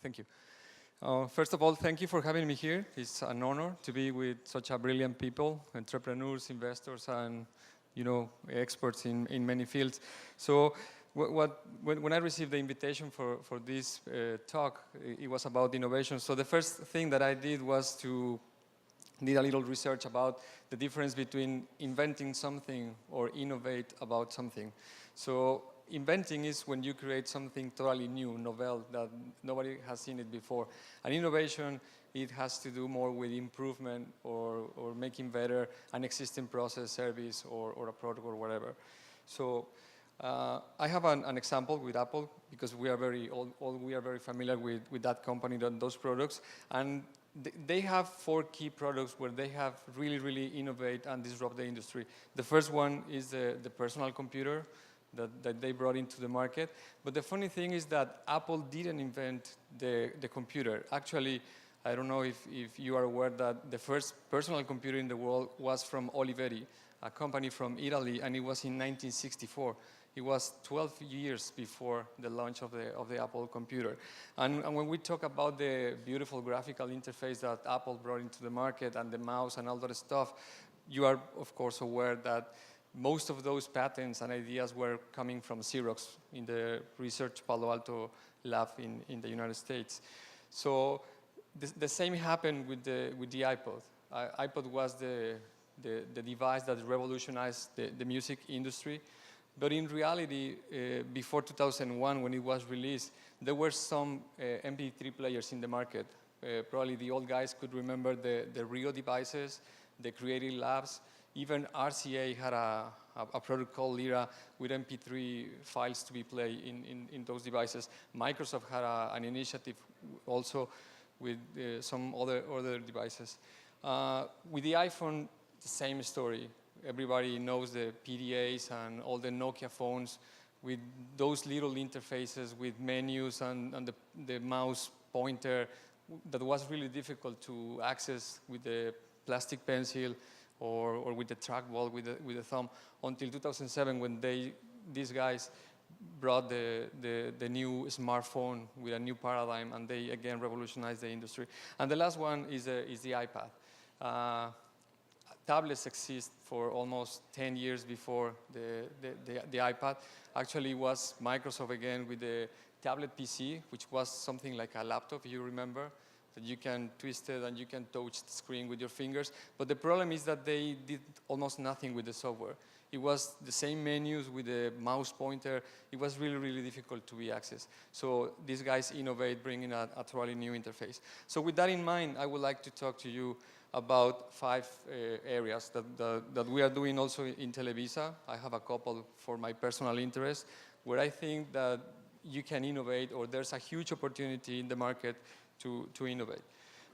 Thank you. First of all, thank you for having me here. It's an honor to be with such a brilliant people, entrepreneurs, investors, and experts in many fields. So, when I received the invitation for this talk, it was about innovation. So the first thing that I did was to did a little research about the difference between inventing something or innovate about something. So inventing is when you create something totally new, novel, that nobody has seen it before. And innovation, it has to do more with improvement or making better an existing process, service, or a product or whatever. So I have an example with Apple because we are very familiar with that company, those products, and they have 4 key products where they have really innovate and disrupt the industry. The first one is the personal computer that they brought into the market. But the funny thing is that Apple didn't invent the computer. Actually, I don't know if you are aware that the first personal computer in the world was from Oliveri, a company from Italy, and it was in 1964. It was 12 years before the launch of the Apple computer. And when we talk about the beautiful graphical interface that Apple brought into the market and the mouse and all that stuff, you are, of course, aware that most of those patents and ideas were coming from Xerox in the Research Palo Alto lab in the United States. So the same happened with the iPod. iPod was the device that revolutionized the music industry. But in reality, before 2001, when it was released, there were some MP3 players in the market. Probably the old guys could remember the Rio devices, the Creative Labs. Even RCA had a product called Lyra with MP3 files to be played in those devices. Microsoft had an initiative also with some other devices. With the iPhone, the same story. Everybody knows the PDAs and all the Nokia phones with those little interfaces with menus and the mouse pointer that was really difficult to access with the plastic pencil or with the trackball with the thumb until 2007 when these guys brought the new smartphone with a new paradigm, and they again revolutionized the industry. And the last one is the iPad. Tablets exist for almost 10 years before the iPad. Actually, it was Microsoft again with the tablet PC, which was something like a laptop, if you remember, that you can twist it and you can touch the screen with your fingers. But the problem is that they did almost nothing with the software. It was the same menus with the mouse pointer. It was really difficult to be accessed. So these guys innovate, bringing a totally new interface. So with that in mind, I would like to talk to you about 5 areas that we are doing also in Televisa. I have a couple for my personal interest, where I think that you can innovate, or there's a huge opportunity in the market to innovate.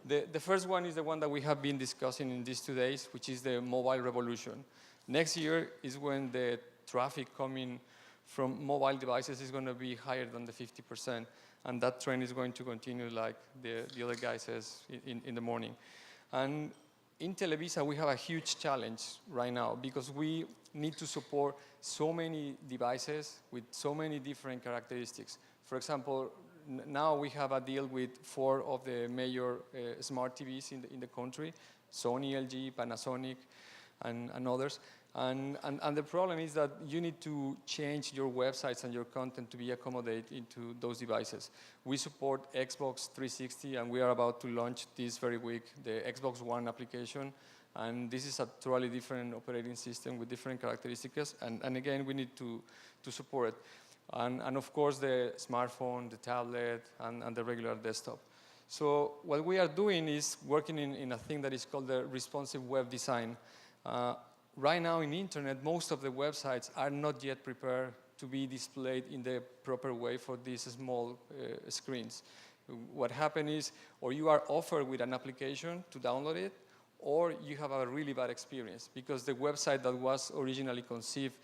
The first one is the one that we have been discussing in these 2 days, which is the mobile revolution. Next year is when the traffic coming from mobile devices is going to be higher than the 50%, and that trend is going to continue like the other guy says in the morning. And in Televisa, we have a huge challenge right now because we need to support so many devices with so many different characteristics. For example, now we have a deal with 4 of the major smart TVs in the country, Sony, LG, Panasonic, and others. And the problem is that you need to change your websites and your content to be accommodated into those devices. We support Xbox 360, and we are about to launch this very week the Xbox One application. And this is a totally different operating system with different characteristics. And again, we need to support it. And of course, the smartphone, the tablet, and the regular desktop. So what we are doing is working in a thing that is called the responsive web design. Right now in the internet, most of the websites are not yet prepared to be displayed in the proper way for these small screens. What happens is, or you are offered with an application to download it, or you have a really bad experience because the website that was originally conceived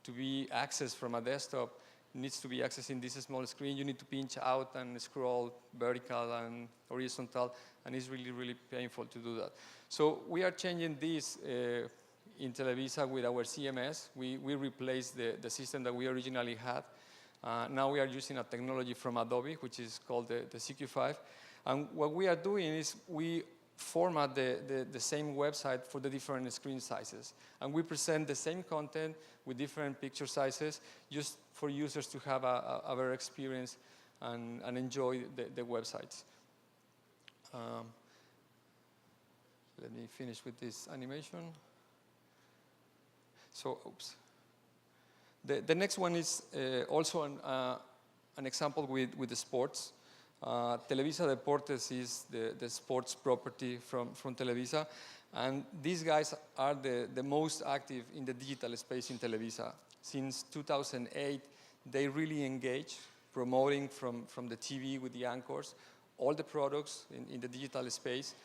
to be accessed from a desktop needs to be accessed in this small screen. You need to pinch out and scroll vertical and horizontal, and it's really painful to do that. So we are changing this in Televisa with our CMS. We replaced the system that we originally had, Now we are using a technology from Adobe, which is called the CQ5. And what we are doing is we format the same website for the different screen sizes. And we present the same content with different picture sizes just for users to have a better experience and enjoy the websites. Let me finish with this animation. So, oops. The next one is also an example with the sports. Televisa Deportes is the sports property from Televisa. And these guys are the most active in the digital space in Televisa. Since 2008, they really engage, promoting from the TV with the anchors, all the products in the digital space.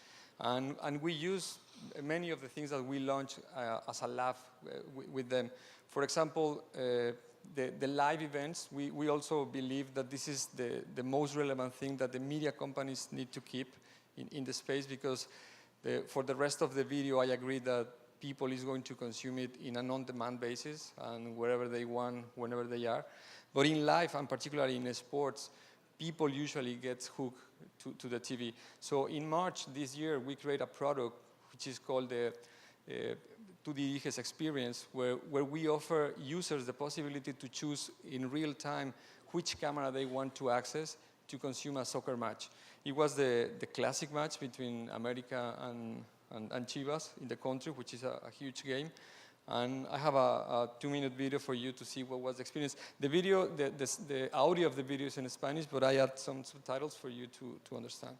And we use many of the things that we launch as a lab with them. For example, the live events, we also believe that this is the most relevant thing that the media companies need to keep in the space, because for the rest of the video, I agree that people is going to consume it in an on-demand basis and wherever they want, whenever they are. But in live, and particularly in sports, people usually get hooked to the TV. So in March this year, we create a product which is called the Tu Diriges experience, where we offer users the possibility to choose in real time which camera they want to access to consume a soccer match. It was the classic match between America and Chivas in the country, which is a huge game. And I have a 2-minute video for you to see what was the experience. The video, the audio of the video is in Spanish, but I add some subtitles for you to understand.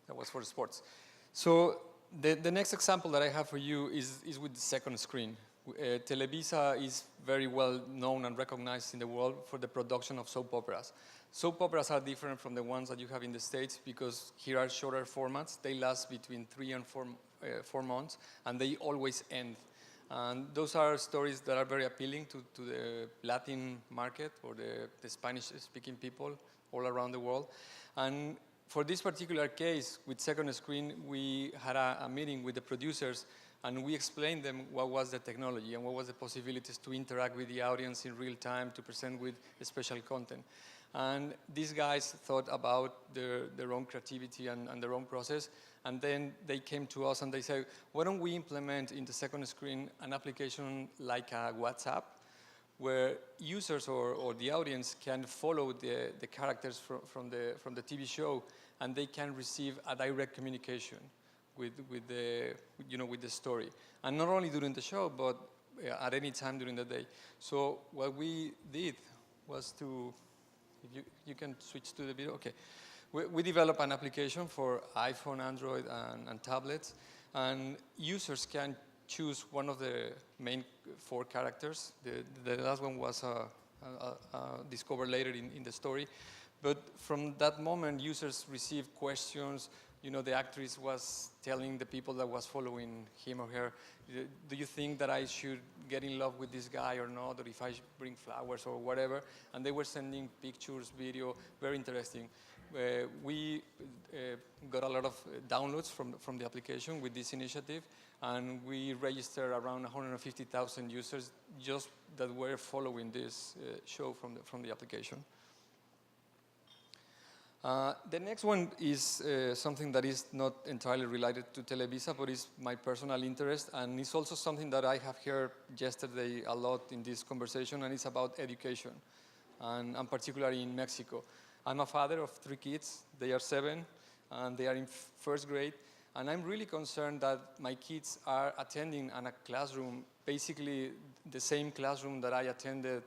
That was for sports. So the next example that I have for you is with the second screen. Televisa is very well known and recognized in the world for the production of soap operas. Soap operas are different from the ones that you have in the States because here are shorter formats. They last between 3 and 4 months, and they always end. And those are stories that are very appealing to the Latin market or the Spanish-speaking people all around the world. And for this particular case, with second screen, we had a meeting with the producers, and we explained them what was the technology and what was the possibilities to interact with the audience in real time, to present with special content. And these guys thought about their own creativity and their own process, and then they came to us and they said, why don't we implement in the second screen an application like a WhatsApp, where users or the audience can follow the characters from the TV show, and they can receive a direct communication with the story. And not only during the show, but at any time during the day. So what we did was to, if you can switch to the video, okay. We developed an application for iPhone, Android, and tablets, and users can choose one of the main 4 characters. The last one was discovered later in the story. But from that moment, users received questions. You know, the actress was telling the people that was following him or her, do you think that I should get in love with this guy or not, or if I should bring flowers or whatever? And they were sending pictures, video, very interesting. We got a lot of downloads from the application with this initiative, and we registered around 150,000 users just that were following this show from the application. The next one is something that is not entirely related to Televisa, but is my personal interest, and it's also something that I have heard yesterday a lot in this conversation, and it's about education, and particularly in Mexico. I'm a father of 3 kids. They are 7, and they are in 1st grade, and I'm really concerned that my kids are attending in a classroom, basically the same classroom that I attended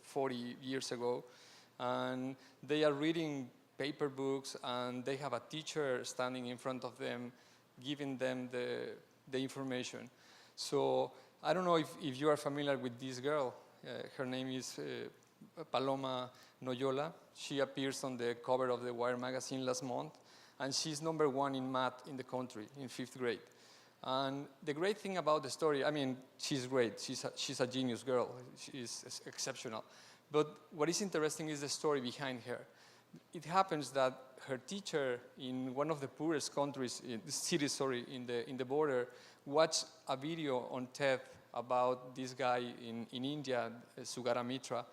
40 years ago. And they are reading paper books, and they have a teacher standing in front of them, giving them the information. So I don't know if you are familiar with this girl. Her name is Paloma Noyola. She appears on the cover of the Wire magazine last month, and she's #1 in math in the country in 5th grade. And the great thing about the story, I mean, she's great. She's a genius girl. She's exceptional. But what is interesting is the story behind her. It happens that her teacher in one of the poorest countries, cities, in the border, watched a video on TED about this guy in India, Sugara Mitra,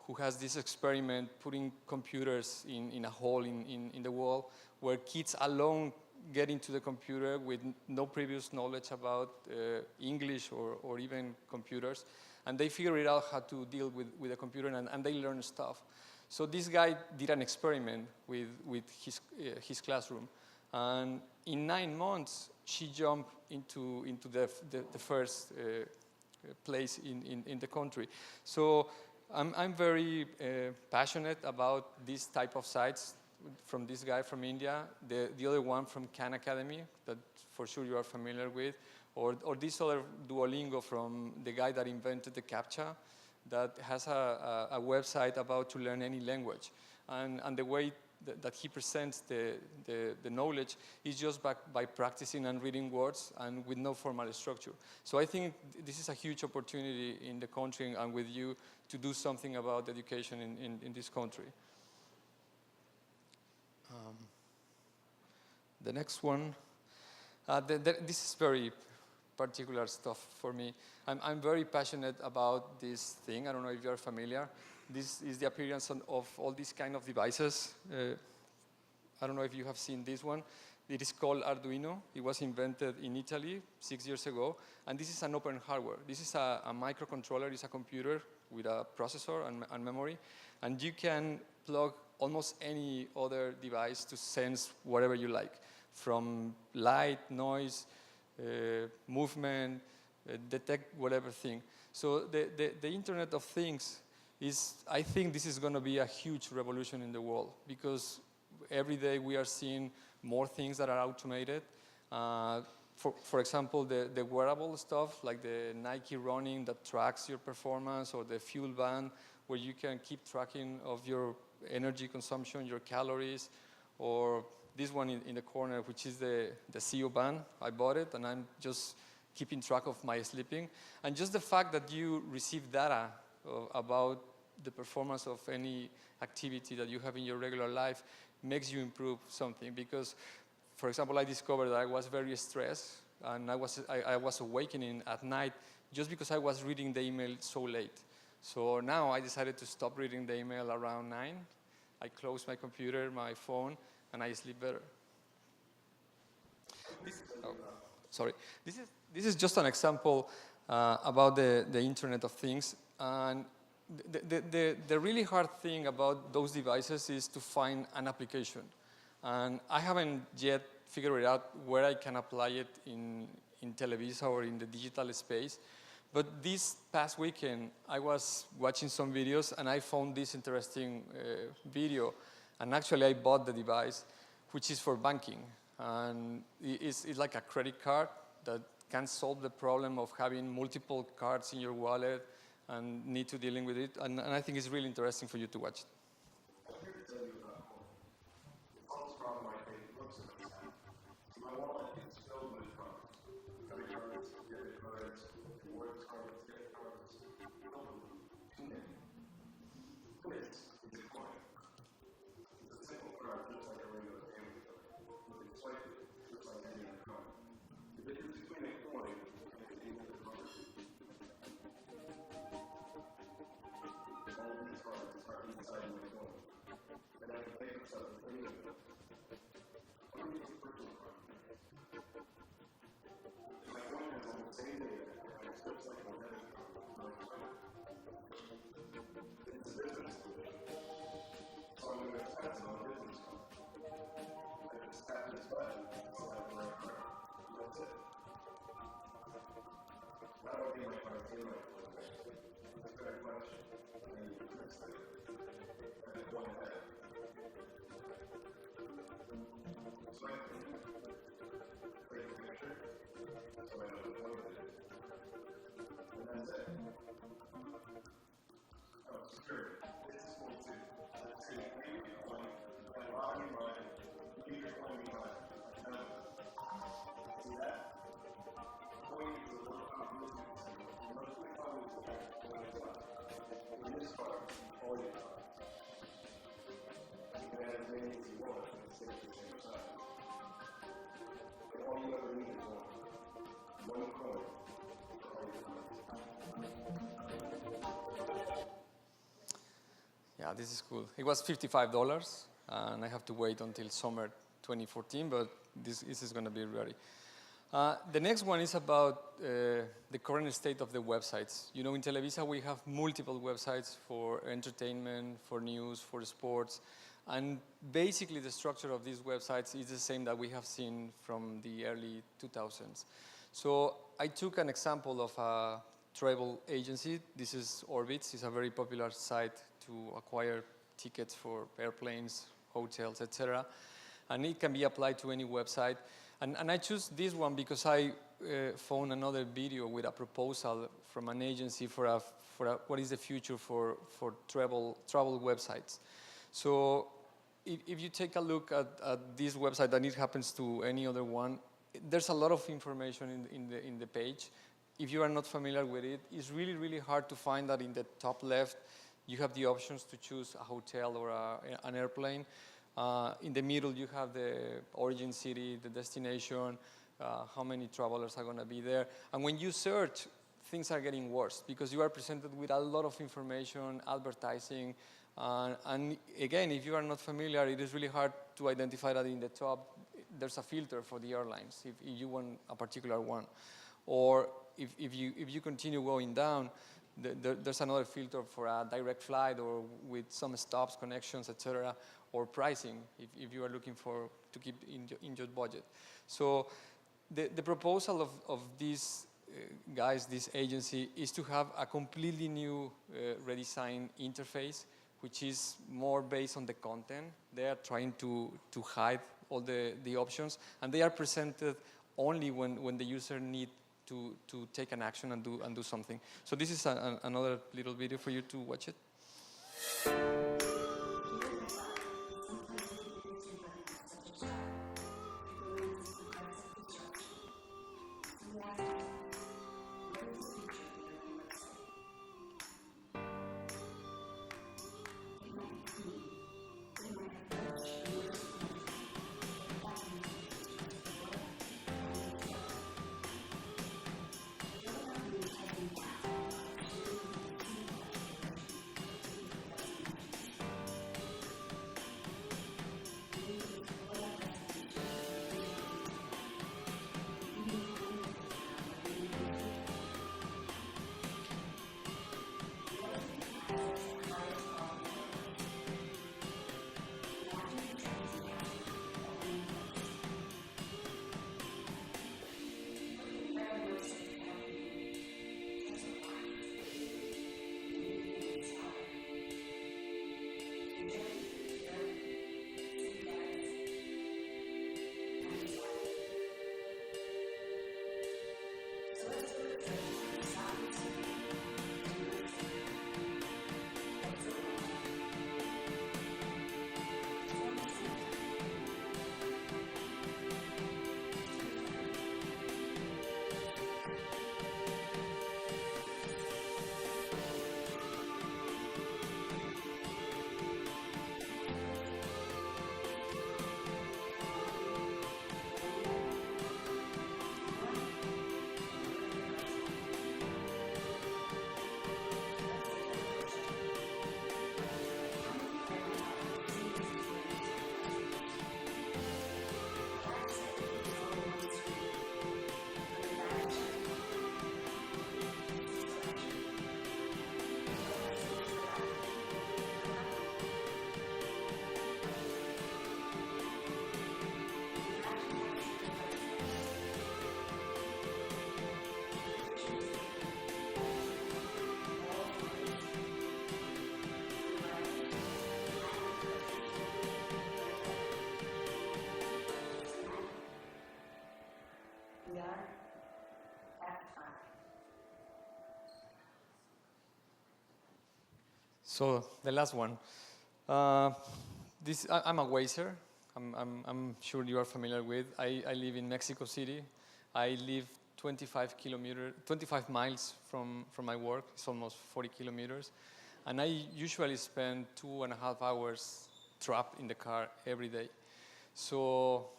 who has this experiment putting computers in a hole in the wall where kids alone get into the computer with no previous knowledge about English or even computers. And they figure it out how to deal with a computer, and they learn stuff. So this guy did an experiment with his classroom. And in 9 months, she jumped into the first place in the country. So I'm very passionate about this type of sites from this guy from India, the other one from Khan Academy that for sure you are familiar with, or this other Duolingo from the guy that invented the CAPTCHA that has a website about to learn any language. And the way that he presents the knowledge is just by practicing and reading words and with no formal structure. So I think this is a huge opportunity in the country and with you to do something about education in this country. The next one, this is very particular stuff for me. I'm very passionate about this thing. I don't know if you're familiar. This is the appearance of all these kind of devices. I don't know if you have seen this one. It is called Arduino. It was invented in Italy 6 years ago. And this is an open hardware. This is a microcontroller. It's a computer with a processor and memory. And you can plug almost any other device to sense whatever you like, from light, noise, movement, detect whatever thing. So the Internet of Things I think this is going to be a huge revolution in the world, because every day we are seeing more things that are automated. For example, the wearable stuff, like the Nike running that tracks your performance, or the fuel band where you can keep tracking of your energy consumption, your calories, or this one in the corner, which is the CO band. I bought it, and I'm just keeping track of my sleeping. And just the fact that you receive data about the performance of any activity that you have in your regular life makes you improve something. Because, for example, I discovered that I was very stressed, and I was awakening at night just because I was reading the email so late. So now I decided to stop reading the email around 9. I close my computer, my phone, and I sleep better. This is just an example about the Internet of Things. And the really hard thing about those devices is to find an application. And I haven't yet figured out where I can apply it in Televisa or in the digital space. But this past weekend, I was watching some videos, and I found this interesting video. And actually, I bought the device, which is for banking. And it's like a credit card that can solve the problem of having multiple cards in your wallet and need to dealing with it. And I think it's really interesting for you to watch. yeah, this is cool. It was $55, and I have to wait until summer 2014, but this is going to be ready. The next one is about the current state of the websites. You know, in Televisa, we have multiple websites for entertainment, for news, for sports. And basically, the structure of these websites is the same that we have seen from the early 2000s. So I took an example of a travel agency. This is Orbitz. It's a very popular site to acquire tickets for airplanes, hotels, etc. And it can be applied to any website. And I choose this one because I found another video with a proposal from an agency for what is the future for travel websites. So if you take a look at this website, and it happens to any other one, there's a lot of information in the page. If you are not familiar with it, it's really, really hard to find that in the top left, you have the options to choose a hotel or an airplane. In the middle, you have the origin city, the destination, how many travelers are going to be there. And when you search, things are getting worse because you are presented with a lot of information, advertising. And again, if you are not familiar, it is really hard to identify that in the top, there's a filter for the airlines, if you want a particular one. Or if you continue going down, there's another filter for a direct flight or with some stops, connections, etc., or pricing if you are looking to keep in your budget. So the proposal of these guys, this agency, is to have a completely new redesigned interface, which is more based on the content. They are trying to hide all the options, and they are presented only when the user needs to take an action and do something. So this is another little video for you to watch it. So the last one. I'm a Wazer. I'm sure you are familiar with. I live in Mexico City. I live 25 miles from my work. It's almost 40 kilometers. And I usually spend 2.5 hours trapped in the car every day. So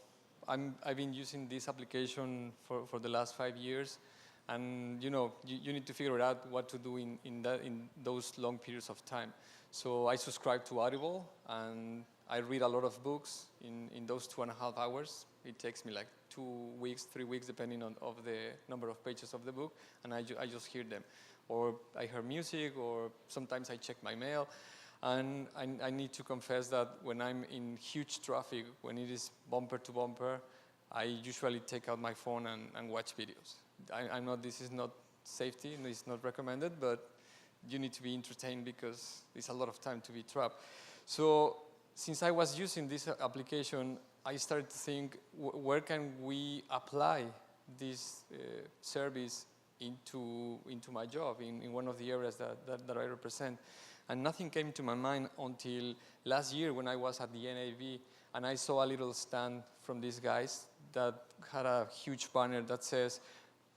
I've been using this application for the last 5 years. And you need to figure out what to do in those long periods of time. So I subscribe to Audible, and I read a lot of books in those 2.5 hours. It takes me like 2 weeks, 3 weeks, depending on of the number of pages of the book, and I just hear them. Or I hear music, or sometimes I check my mail. And I need to confess that when I'm in huge traffic, when it is bumper to bumper, I usually take out my phone and watch videos. I know this is not safety, and it's not recommended, but you need to be entertained because it's a lot of time to be trapped. So since I was using this application, I started to think, where can we apply this service into my job, in one of the areas that I represent. And nothing came to my mind until last year when I was at the NAB, and I saw a little stand from these guys that had a huge banner that says,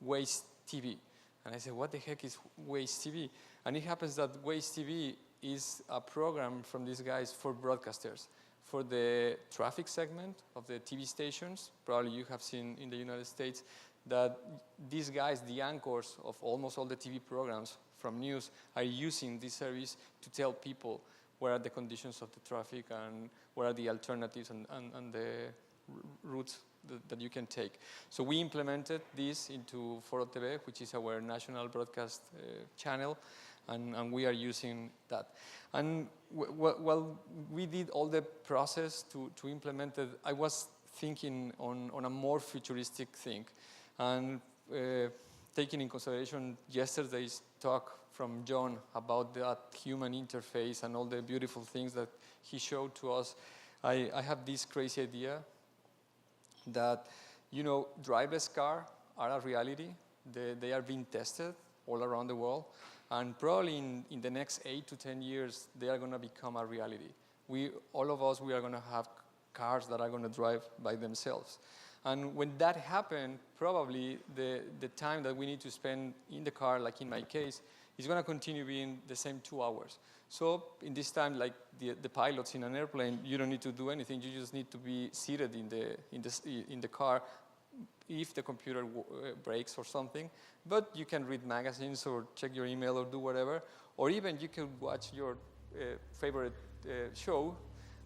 Waze TV. And I said, what the heck is Waze TV? And it happens that Waze TV is a program from these guys for broadcasters, for the traffic segment of the TV stations. Probably you have seen in the United States that these guys, the anchors of almost all the TV programs from news, are using this service to tell people what are the conditions of the traffic and what are the alternatives and the routes that you can take. So we implemented this into Foro TV, which is our national broadcast channel, and we are using that. And while we did all the process to implement it, I was thinking on a more futuristic thing. And taking in consideration yesterday's talk from John about that human interface and all the beautiful things that he showed to us, I have this crazy idea that, driverless cars are a reality. They are being tested all around the world. And probably in the next 8 to 10 years, they are going to become a reality. All of us, we are going to have cars that are going to drive by themselves. And when that happens, probably the time that we need to spend in the car, like in my case, is going to continue being the same 2 hours. So in this time, like the pilots in an airplane, you don't need to do anything. You just need to be seated in the car if the computer breaks or something. But you can read magazines or check your email or do whatever. Or even you can watch your favorite show.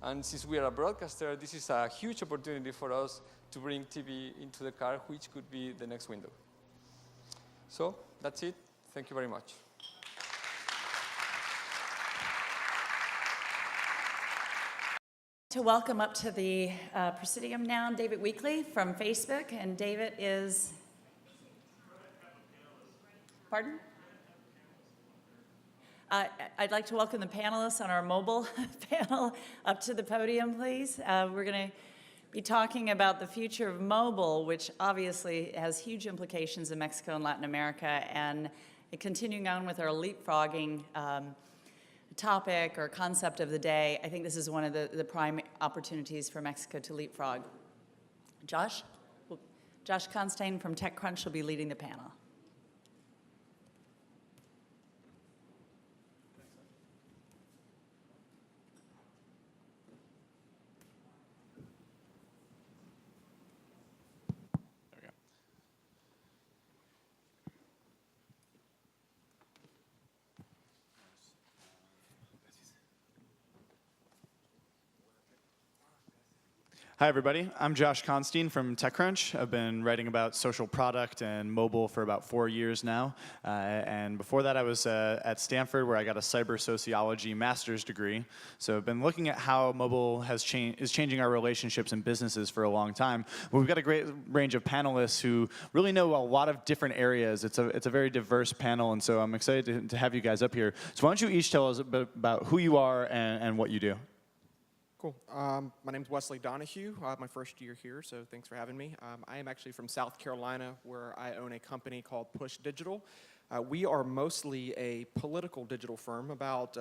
And since we are a broadcaster, this is a huge opportunity for us to bring TV into the car, which could be the next window. So that's it. Thank you very much. To welcome up to the Presidium now David Weekley from Facebook. And David is, pardon? I'd like to welcome the panelists on our mobile panel up to the podium, please. We're going to be talking about the future of mobile, which obviously has huge implications in Mexico and Latin America, and continuing on with our leapfrogging topic or concept of the day. I think this is one of the prime opportunities for Mexico to leapfrog. Josh Constein from TechCrunch will be leading the panel. Hi, everybody. I'm Josh Constein from TechCrunch. I've been writing about social product and mobile for about 4 years now. And before that, I was at Stanford, where I got a cyber sociology master's degree. So I've been looking at how mobile is changing our relationships and businesses for a long time. But we've got a great range of panelists who really know a lot of different areas. It's a very diverse panel, and so I'm excited to have you guys up here. So why don't you each tell us a bit about who you are and what you do? Cool. My name's Wesley Donahue. My first year here, so thanks for having me. I am actually from South Carolina, where I own a company called Push Digital. We are mostly a political digital firm. About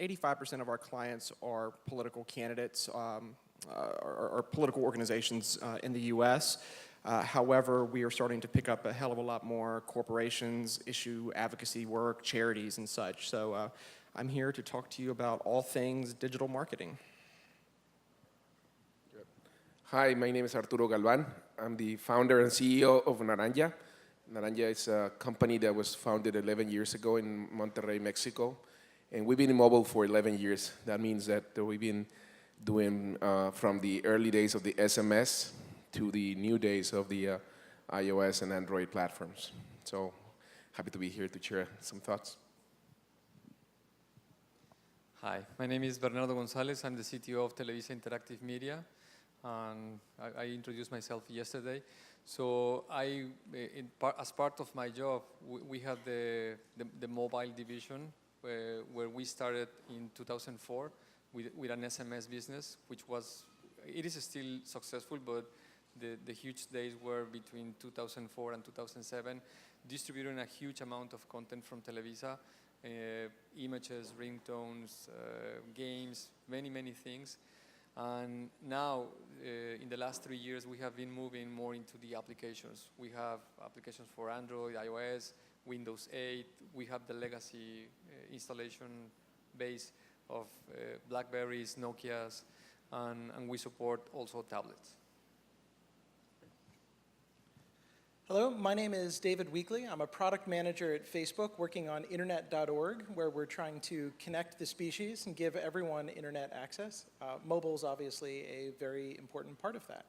85% of our clients are political candidates or political organizations in the U.S. However, we are starting to pick up a hell of a lot more corporations, issue advocacy work, charities, and such. So I'm here to talk to you about all things digital marketing. Hi, my name is Arturo Galvan. I'm the founder and CEO of Naranja. Naranja is a company that was founded 11 years ago in Monterrey, Mexico. And we've been in mobile for 11 years. That means that we've been doing from the early days of the SMS to the new days of the iOS and Android platforms. So happy to be here to share some thoughts. Hi, my name is Bernardo Gonzalez. I'm the CTO of Televisa Interactive Media. And I introduced myself yesterday. So as part of my job, we have the mobile division where we started in 2004 with an SMS business, it is still successful, but the huge days were between 2004 and 2007, distributing a huge amount of content from Televisa, images, ringtones, games, many things. And now, in the last 3 years, we have been moving more into the applications. We have applications for Android, iOS, Windows 8. We have the legacy installation base of Blackberries, Nokias, and we support also tablets. Hello, my name is David Weekly. I'm a product manager at Facebook working on internet.org, where we're trying to connect the species and give everyone internet access. Mobile is obviously a very important part of that.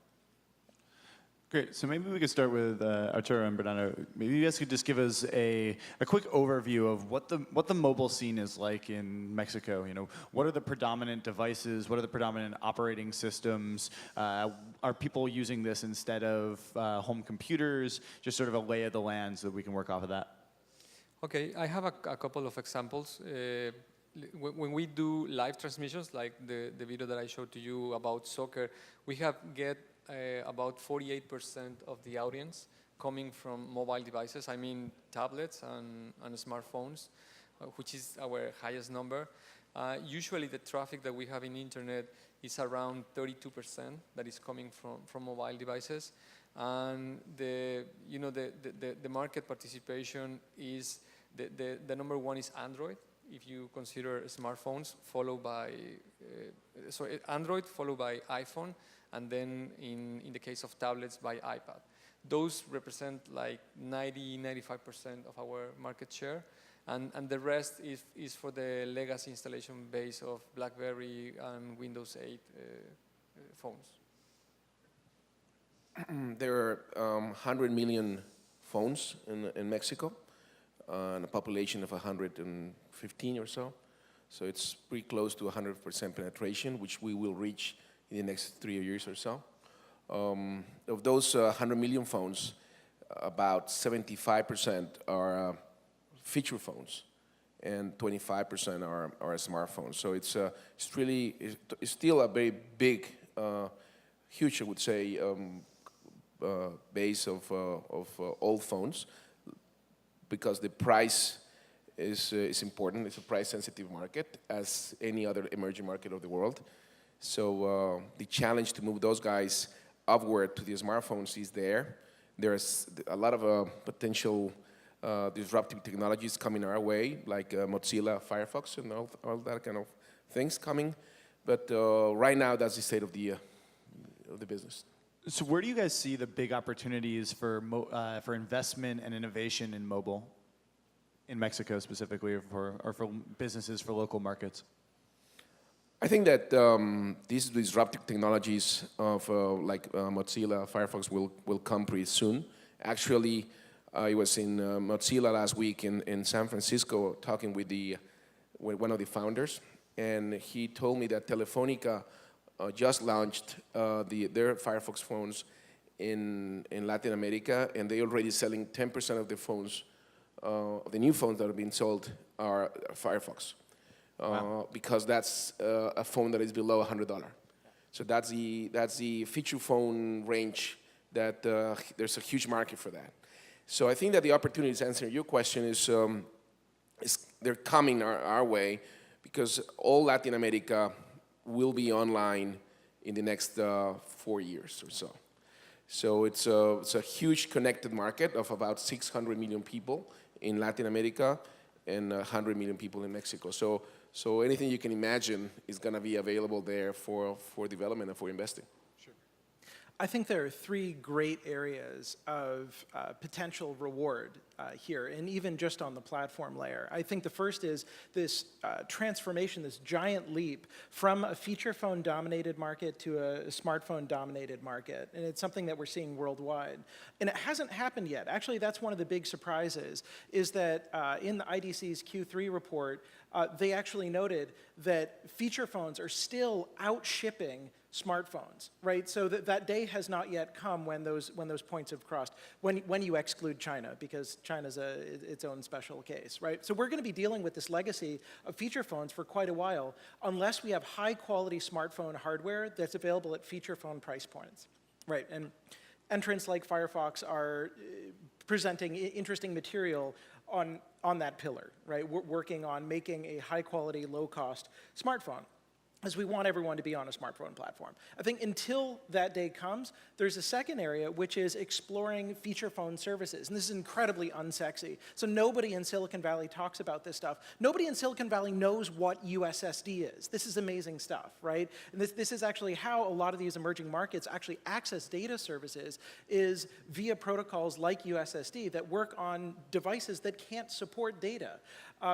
Great. So maybe we could start with Arturo and Bernardo. Maybe you guys could just give us a quick overview of what the mobile scene is like in Mexico. You know, what are the predominant devices? What are the predominant operating systems? Are people using this instead of home computers? Just sort of a lay of the land so that we can work off of that. Okay, I have a couple of examples. When we do live transmissions, like the video that I showed to you about soccer, we get about 48% of the audience coming from mobile devices. I mean tablets and smartphones, which is our highest number. Usually the traffic that we have in internet is around 32% that is coming from mobile devices. And the market participation is, the number one is Android, if you consider smartphones, followed by, Android followed by iPhone, and then in the case of tablets, by iPad. Those represent like 95% of our market share, and the rest is for the legacy installation base of BlackBerry and Windows 8 phones. There are 100 million phones in Mexico, and a population of 115 or so. So it's pretty close to 100% penetration, which we will reach in the next 3 years or so. Of those 100 million phones, about 75% are feature phones, and 25% are smartphones. So it's still a very big, huge, I would say, base of old phones, because the price is important. It's a price-sensitive market, as any other emerging market of the world. So the challenge to move those guys upward to the smartphones is there. There's a lot of potential disruptive technologies coming our way, like Mozilla, Firefox, and all that kind of things coming. But right now, that's the state of the business. So where do you guys see the big opportunities for investment and innovation in mobile, in Mexico specifically, or for businesses for local markets? I think that these disruptive technologies of like Mozilla, Firefox will come pretty soon. Actually, I was in Mozilla last week in San Francisco talking with one of the founders, and he told me that Telefonica just launched their Firefox phones in Latin America, and they're already selling 10% of the phones, the new phones that are being sold are Firefox. Wow. Because that's a phone that is below $100. So that's the feature phone range that there's a huge market for that. So I think that the opportunities, answering your question, is they're coming our way, because all Latin America will be online in the next 4 years or so. So it's a huge connected market of about 600 million people in Latin America and 100 million people in Mexico. So anything you can imagine is going to be available there for development and for investing. Sure. I think there are three great areas of potential reward here, and even just on the platform layer. I think the first is this transformation, this giant leap from a feature phone-dominated market to a smartphone-dominated market, and it's something that we're seeing worldwide. And it hasn't happened yet. Actually, that's one of the big surprises, is that in the IDC's Q3 report, they actually noted that feature phones are still outshipping smartphones, right? So that day has not yet come when those points have crossed, when you exclude China, because China's its own special case, right? So we're going to be dealing with this legacy of feature phones for quite a while, unless we have high-quality smartphone hardware that's available at feature phone price points, right? And entrants like Firefox are presenting interesting material on that pillar, right? We're working on making a high-quality, low-cost smartphone, as we want everyone to be on a smartphone platform. I think until that day comes, there's a second area, which is exploring feature phone services. And this is incredibly unsexy. So nobody in Silicon Valley talks about this stuff. Nobody in Silicon Valley knows what USSD is. This is amazing stuff, right? And this is actually how a lot of these emerging markets actually access data services, is via protocols like USSD that work on devices that can't support data.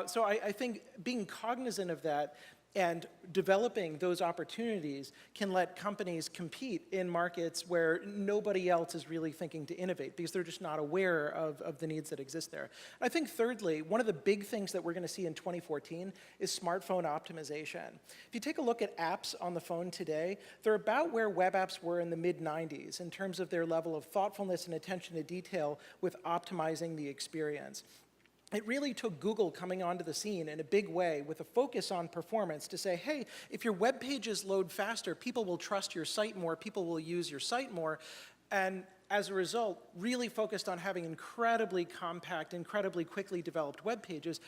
So I think being cognizant of that and developing those opportunities can let companies compete in markets where nobody else is really thinking to innovate, because they're just not aware of the needs that exist there. And I think thirdly, one of the big things that we're going to see in 2014 is smartphone optimization. If you take a look at apps on the phone today, they're about where web apps were in the mid-90s in terms of their level of thoughtfulness and attention to detail with optimizing the experience. It really took Google coming onto the scene in a big way with a focus on performance to say, hey, if your web pages load faster, people will trust your site more, people will use your site more. And as a result, really focused on having incredibly compact, incredibly quickly developed web pages.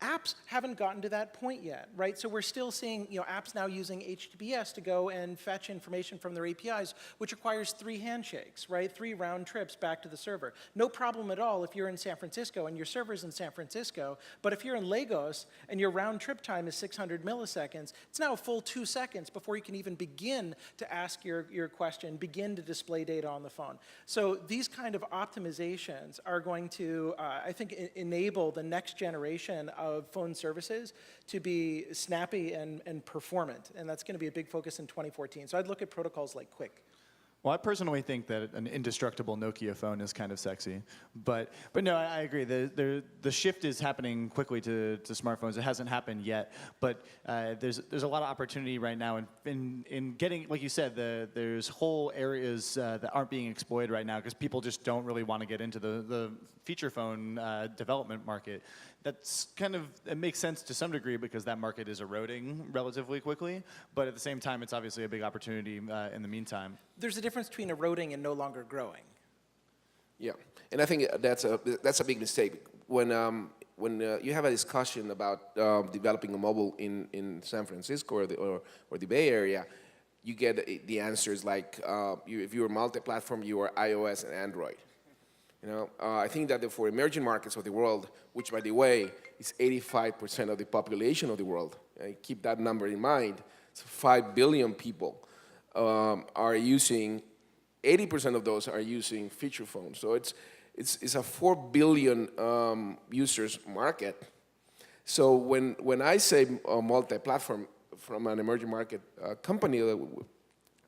Apps haven't gotten to that point yet, right? So we're still seeing apps now using HTTPS to go and fetch information from their APIs, which requires 3 handshakes, right? 3 round trips back to the server. No problem at all if you're in San Francisco and your server's in San Francisco, but if you're in Lagos and your round trip time is 600 milliseconds, it's now a full 2 seconds before you can even begin to ask your question, begin to display data on the phone. So these kind of optimizations are going to, I think, enable the next generation of phone services to be snappy and performant, and that's going to be a big focus in 2014. So I'd look at protocols like QUIC. Well, I personally think that an indestructible Nokia phone is kind of sexy, but no, I agree. The shift is happening quickly to smartphones. It hasn't happened yet, but there's a lot of opportunity right now in getting, like you said, there's whole areas that aren't being exploited right now because people just don't really want to get into the feature phone development market. That's it makes sense to some degree because that market is eroding relatively quickly, but at the same time, it's obviously a big opportunity in the meantime. There's a difference between eroding and no longer growing. Yeah, and I think that's a big mistake. When you have a discussion about developing a mobile in San Francisco or the Bay Area, you get the answers like if you're multi-platform, you are iOS and Android. I think that for emerging markets of the world, which by the way is 85% of the population of the world, keep that number in mind. So 5 billion people are using. 80% of those are using feature phones. So it's a 4 billion users market. So when I say multi-platform from an emerging market company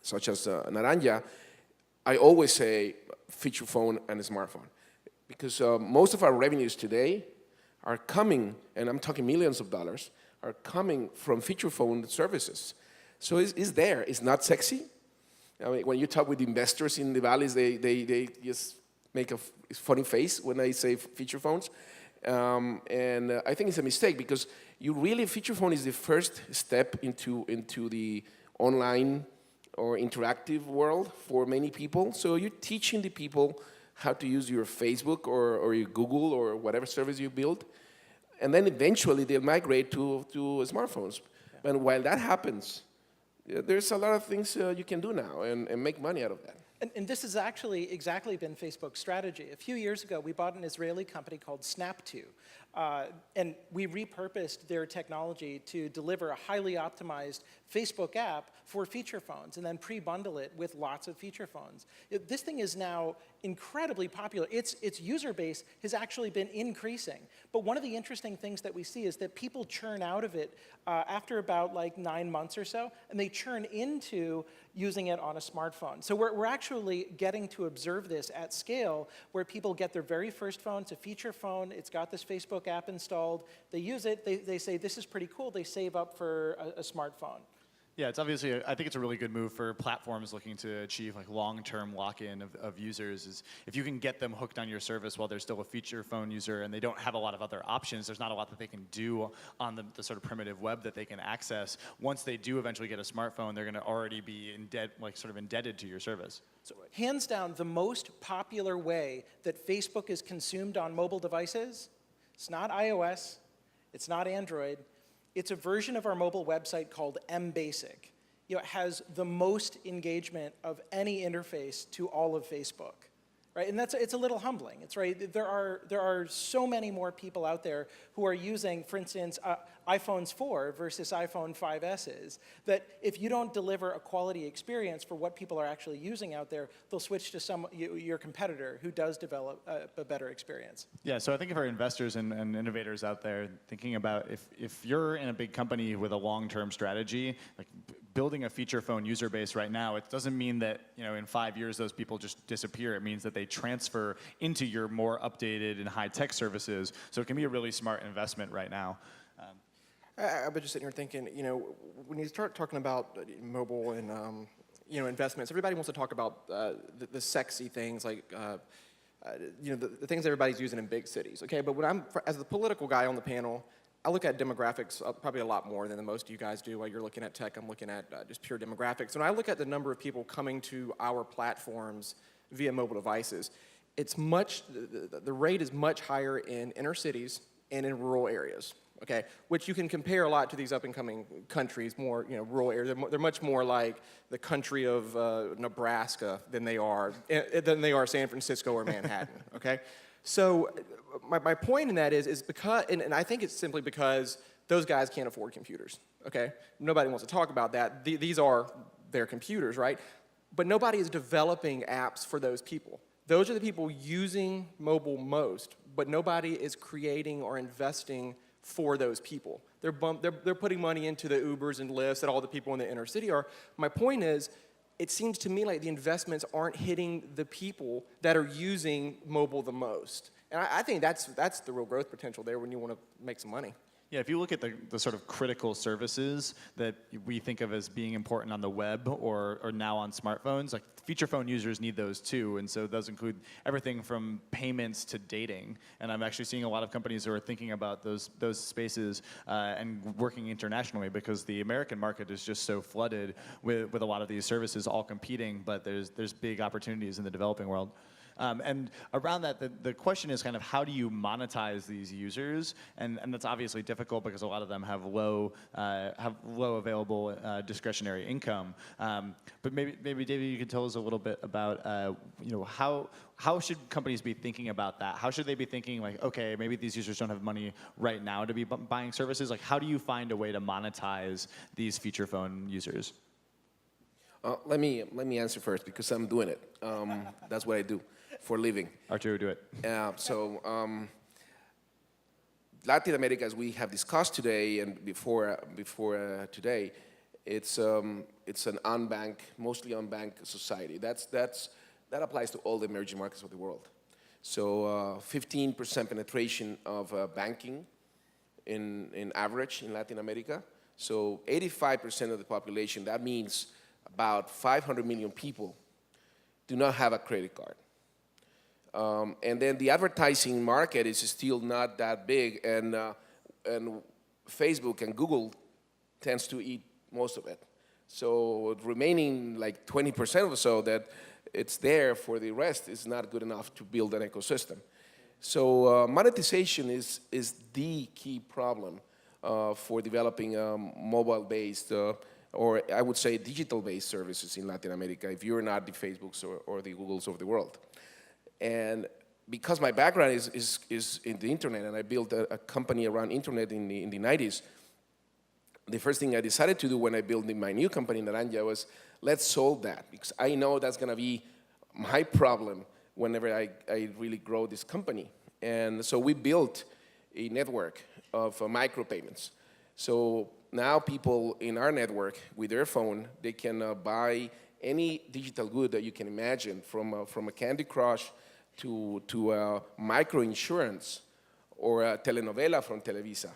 such as Naranja, I always say feature phone and a smartphone, because most of our revenues today are coming, and I'm talking millions of dollars, are coming from feature phone services. So it's there. It's not sexy. I mean, when you talk with investors in the valleys, they just make a funny face when I say feature phones. And I think it's a mistake because feature phone is the first step into the online or interactive world for many people. So you're teaching the people how to use your Facebook or your Google or whatever service you build. And then eventually they'll migrate to smartphones. Yeah. And while that happens, there's a lot of things you can do now and make money out of that. And this has actually exactly been Facebook's strategy. A few years ago, we bought an Israeli company called Snap2. And we repurposed their technology to deliver a highly optimized Facebook app for feature phones and then pre-bundle it with lots of feature phones. This thing is now incredibly popular. Its user base has actually been increasing. But one of the interesting things that we see is that people churn out of it after about like 9 months or so, and they churn into using it on a smartphone. So we're actually getting to observe this at scale where people get their very first phone. It's a feature phone. It's got this Facebook app installed. They use it. They say, this is pretty cool. They save up for a smartphone. Yeah, it's obviously, I think it's a really good move for platforms looking to achieve like long-term lock-in of users. Is if you can get them hooked on your service while they're still a feature phone user and they don't have a lot of other options, there's not a lot that they can do on the sort of primitive web that they can access. Once they do eventually get a smartphone, they're going to already be indebted to your service. So hands down, the most popular way that Facebook is consumed on mobile devices, it's not iOS, it's not Android, it's a version of our mobile website called MBasic. It has the most engagement of any interface to all of Facebook, right? And it's a little humbling. It's right. There are so many more people out there who are using, for instance, iPhones 4 versus iPhone 5Ss, that if you don't deliver a quality experience for what people are actually using out there, they'll switch to your competitor who does develop a better experience. Yeah, so I think if our investors and innovators out there thinking about if you're in a big company with a long-term strategy, like building a feature phone user base right now, it doesn't mean that in 5 years those people just disappear. It means that they transfer into your more updated and high-tech services. So it can be a really smart investment right now. I was just sitting here thinking, when you start talking about mobile and investments, everybody wants to talk about the sexy things like the things everybody's using in big cities. Okay, but as the political guy on the panel, I look at demographics probably a lot more than most of you guys do. While you're looking at tech, I'm looking at just pure demographics. When I look at the number of people coming to our platforms via mobile devices, the rate is much higher in inner cities and in rural areas. Okay, which you can compare a lot to these up-and-coming countries, more rural areas. They're much more like the country of Nebraska than they are San Francisco or Manhattan. Okay, so my point in that is because, and I think it's simply because those guys can't afford computers. Okay, nobody wants to talk about that. These are their computers, right? But nobody is developing apps for those people. Those are the people using mobile most, but nobody is creating or investing for those people. They're putting money into the Ubers and Lyfts that all the people in the inner city are. My point is, it seems to me like the investments aren't hitting the people that are using mobile the most. And I think that's the real growth potential there when you want to make some money. Yeah, if you look at the sort of critical services that we think of as being important on the web or now on smartphones, like feature phone users need those too, and so those include everything from payments to dating. And I'm actually seeing a lot of companies who are thinking about those spaces and working internationally because the American market is just so flooded with a lot of these services all competing, but there's big opportunities in the developing world. And around that, the question is kind of how do you monetize these users? And that's obviously difficult because a lot of them have low available discretionary income. But maybe David, you could tell us a little bit about how should companies be thinking about that? How should they be thinking like, okay, maybe these users don't have money right now to be buying services. Like, how do you find a way to monetize these feature phone users? Let me answer first because I'm doing it. That's what I do for a living. Arturo, do it. Latin America, as we have discussed today and before today, it's an unbanked, mostly unbanked society. That applies to all the emerging markets of the world. So 15% penetration of banking in average in Latin America. So 85% of the population, that means about 500 million people do not have a credit card. And then the advertising market is still not that big, and Facebook and Google tends to eat most of it. So remaining like 20% or so that it's there for the rest is not good enough to build an ecosystem. So monetization is the key problem for developing mobile-based or I would say digital-based services in Latin America if you're not the Facebooks or the Googles of the world. And because my background is in the internet, and I built a company around internet in the 90s, the first thing I decided to do when I built my new company, Naranja, was let's solve that, because I know that's going to be my problem whenever I really grow this company. And so we built a network of micropayments. So now people in our network, with their phone, they can buy any digital good that you can imagine, from a Candy Crush to micro-insurance or a telenovela from Televisa,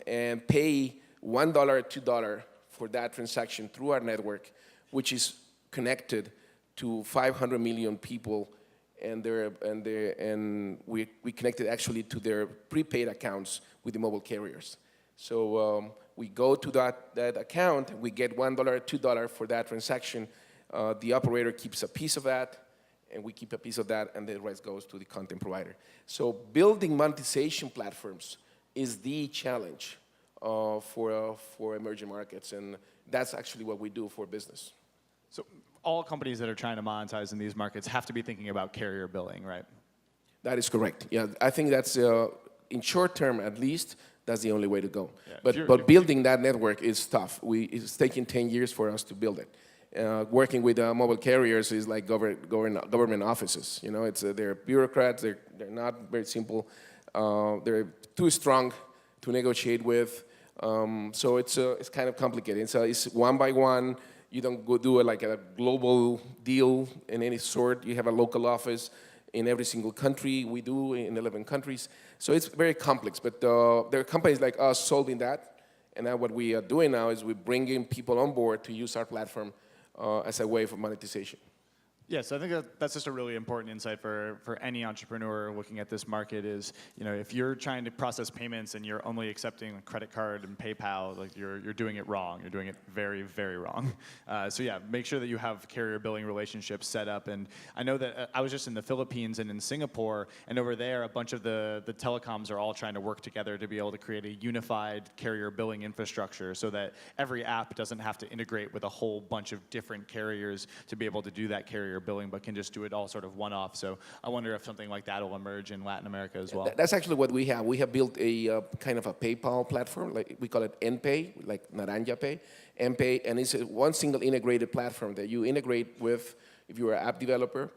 and pay $1, $2 for that transaction through our network, which is connected to 500 million people, and we connected actually to their prepaid accounts with the mobile carriers. So we go to that account, we get $1, $2 for that transaction. The operator keeps a piece of that, and we keep a piece of that, and the rest goes to the content provider. So building monetization platforms is the challenge for emerging markets, and that's actually what we do for business. So all companies that are trying to monetize in these markets have to be thinking about carrier billing, right? That is correct. Yeah, I think that's, in short term at least, that's the only way to go. Yeah, but building that network is tough. It's taken 10 years for us to build it. Working with mobile carriers is like government offices. You know, they're bureaucrats. They're not very simple. They're too strong to negotiate with. So it's kind of complicated. So it's one by one. You don't go do like a global deal in any sort. You have a local office in every single country. We do in 11 countries. So it's very complex. But there are companies like us solving that. And now what we are doing now is we're bringing people on board to use our platform as a way for monetization. Yes, I think that's just a really important insight for any entrepreneur looking at this market is, you know, if you're trying to process payments and you're only accepting a credit card and PayPal, like you're doing it wrong. You're doing it very, very wrong. So yeah, make sure that you have carrier billing relationships set up. And I know that I was just in the Philippines and in Singapore, and over there a bunch of the telecoms are all trying to work together to be able to create a unified carrier billing infrastructure so that every app doesn't have to integrate with a whole bunch of different carriers to be able to do that carrier billing, but can just do it all sort of one-off. So I wonder if something like that will emerge in Latin America as well. That's actually what we have. We have built a kind of a PayPal platform, like we call it NPay, like Naranja Pay, NPay, and it's one single integrated platform that you integrate with if you're an app developer,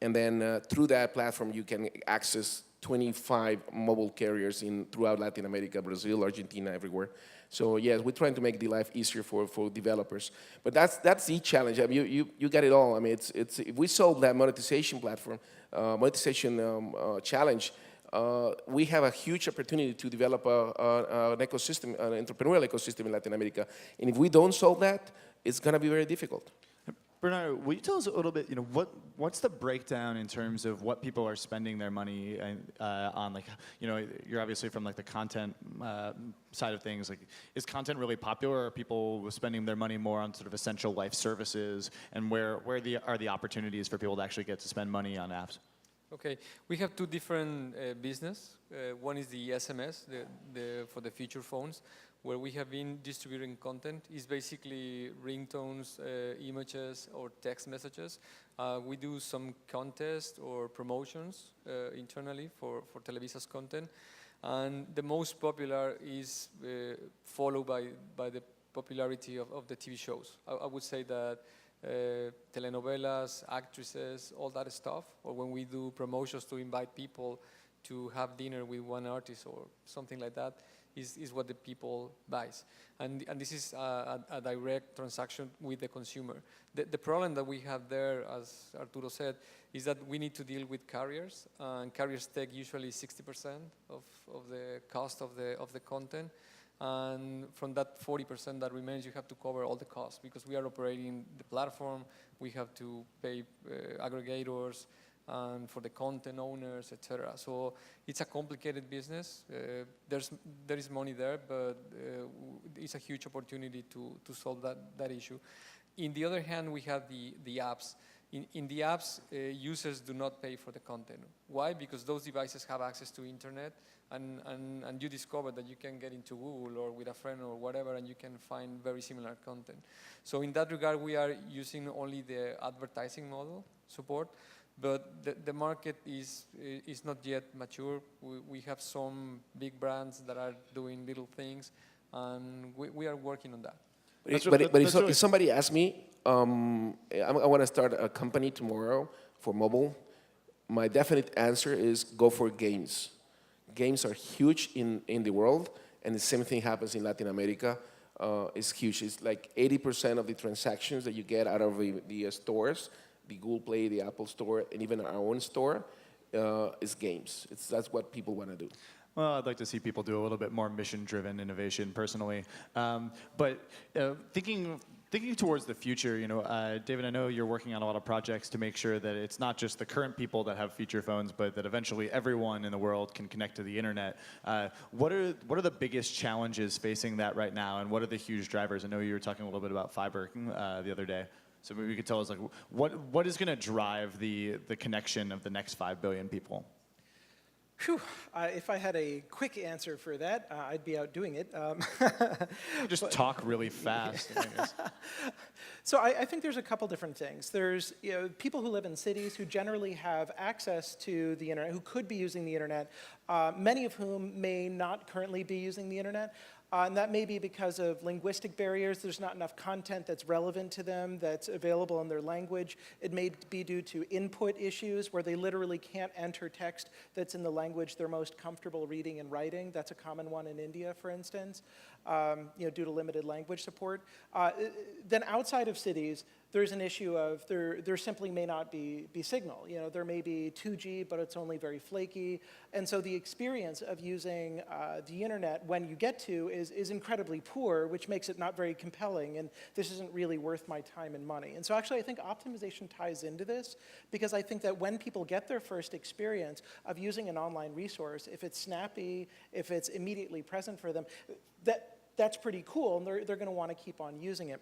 and then through that platform you can access 25 mobile carriers throughout Latin America, Brazil, Argentina, everywhere. So yes, we're trying to make the life easier for developers. But that's the challenge. I mean, you got it all. I mean, it's if we solve that monetization platform, challenge, we have a huge opportunity to develop an ecosystem, an entrepreneurial ecosystem in Latin America. And if we don't solve that, it's going to be very difficult. Bernardo, will you tell us a little bit, you know, what's the breakdown in terms of what people are spending their money on? Like, you know, you're obviously from like the content side of things. Like, is content really popular, or are people spending their money more on sort of essential life services? And where are the opportunities for people to actually get to spend money on apps? Okay, we have two different business. One is the SMS, for the feature phones, where we have been distributing content. Is basically ringtones, images, or text messages. We do some contests or promotions internally for Televisa's content. And the most popular is followed by the popularity of the TV shows. I would say that telenovelas, actresses, all that stuff, or when we do promotions to invite people to have dinner with one artist or something like that, is what the people buys. And this is a direct transaction with the consumer. The problem that we have there, as Arturo said, is that we need to deal with carriers, and carriers take usually 60% of the cost of the content. And from that 40% that remains, you have to cover all the costs, because we are operating the platform. We have to pay aggregators and for the content owners, etc. So it's a complicated business. There is money there, but it's a huge opportunity to solve that issue. In the other hand, we have the apps. In the apps, users do not pay for the content. Why? Because those devices have access to internet, and you discover that you can get into Google or with a friend or whatever, and you can find very similar content. So in that regard, we are using only the advertising model support. but the market is not yet mature. We have some big brands that are doing little things, and we are working on that. If somebody asks me, I want to start a company tomorrow for mobile, my definite answer is go for games. Games are huge in the world, and the same thing happens in Latin America. It's huge. It's like 80% of the transactions that you get out of the stores, the Google Play, the Apple Store, and even our own store, is games. That's what people want to do. Well, I'd like to see people do a little bit more mission-driven innovation, personally. But thinking towards the future, David, I know you're working on a lot of projects to make sure that it's not just the current people that have feature phones, but that eventually everyone in the world can connect to the internet. What are the biggest challenges facing that right now, and what are the huge drivers? I know you were talking a little bit about fiber the other day. So maybe you could tell us, like, what is going to drive the connection of the next 5 billion people? Whew. If I had a quick answer for that, I'd be out doing it. Just talk really fast. I guess. So I think there's a couple different things. There's people who live in cities who generally have access to the internet, who could be using the internet, many of whom may not currently be using the internet. And that may be because of linguistic barriers. There's not enough content that's relevant to them, that's available in their language. It may be due to input issues where they literally can't enter text that's in the language they're most comfortable reading and writing. That's a common one in India, for instance, due to limited language support. Then outside of cities, there's an issue of there simply may not be signal. There may be 2G, but it's only very flaky. And so the experience of using the internet when you get to is incredibly poor, which makes it not very compelling. And this isn't really worth my time and money. And so actually, I think optimization ties into this, because I think that when people get their first experience of using an online resource, if it's snappy, if it's immediately present for them, that's pretty cool, and they're going to want to keep on using it.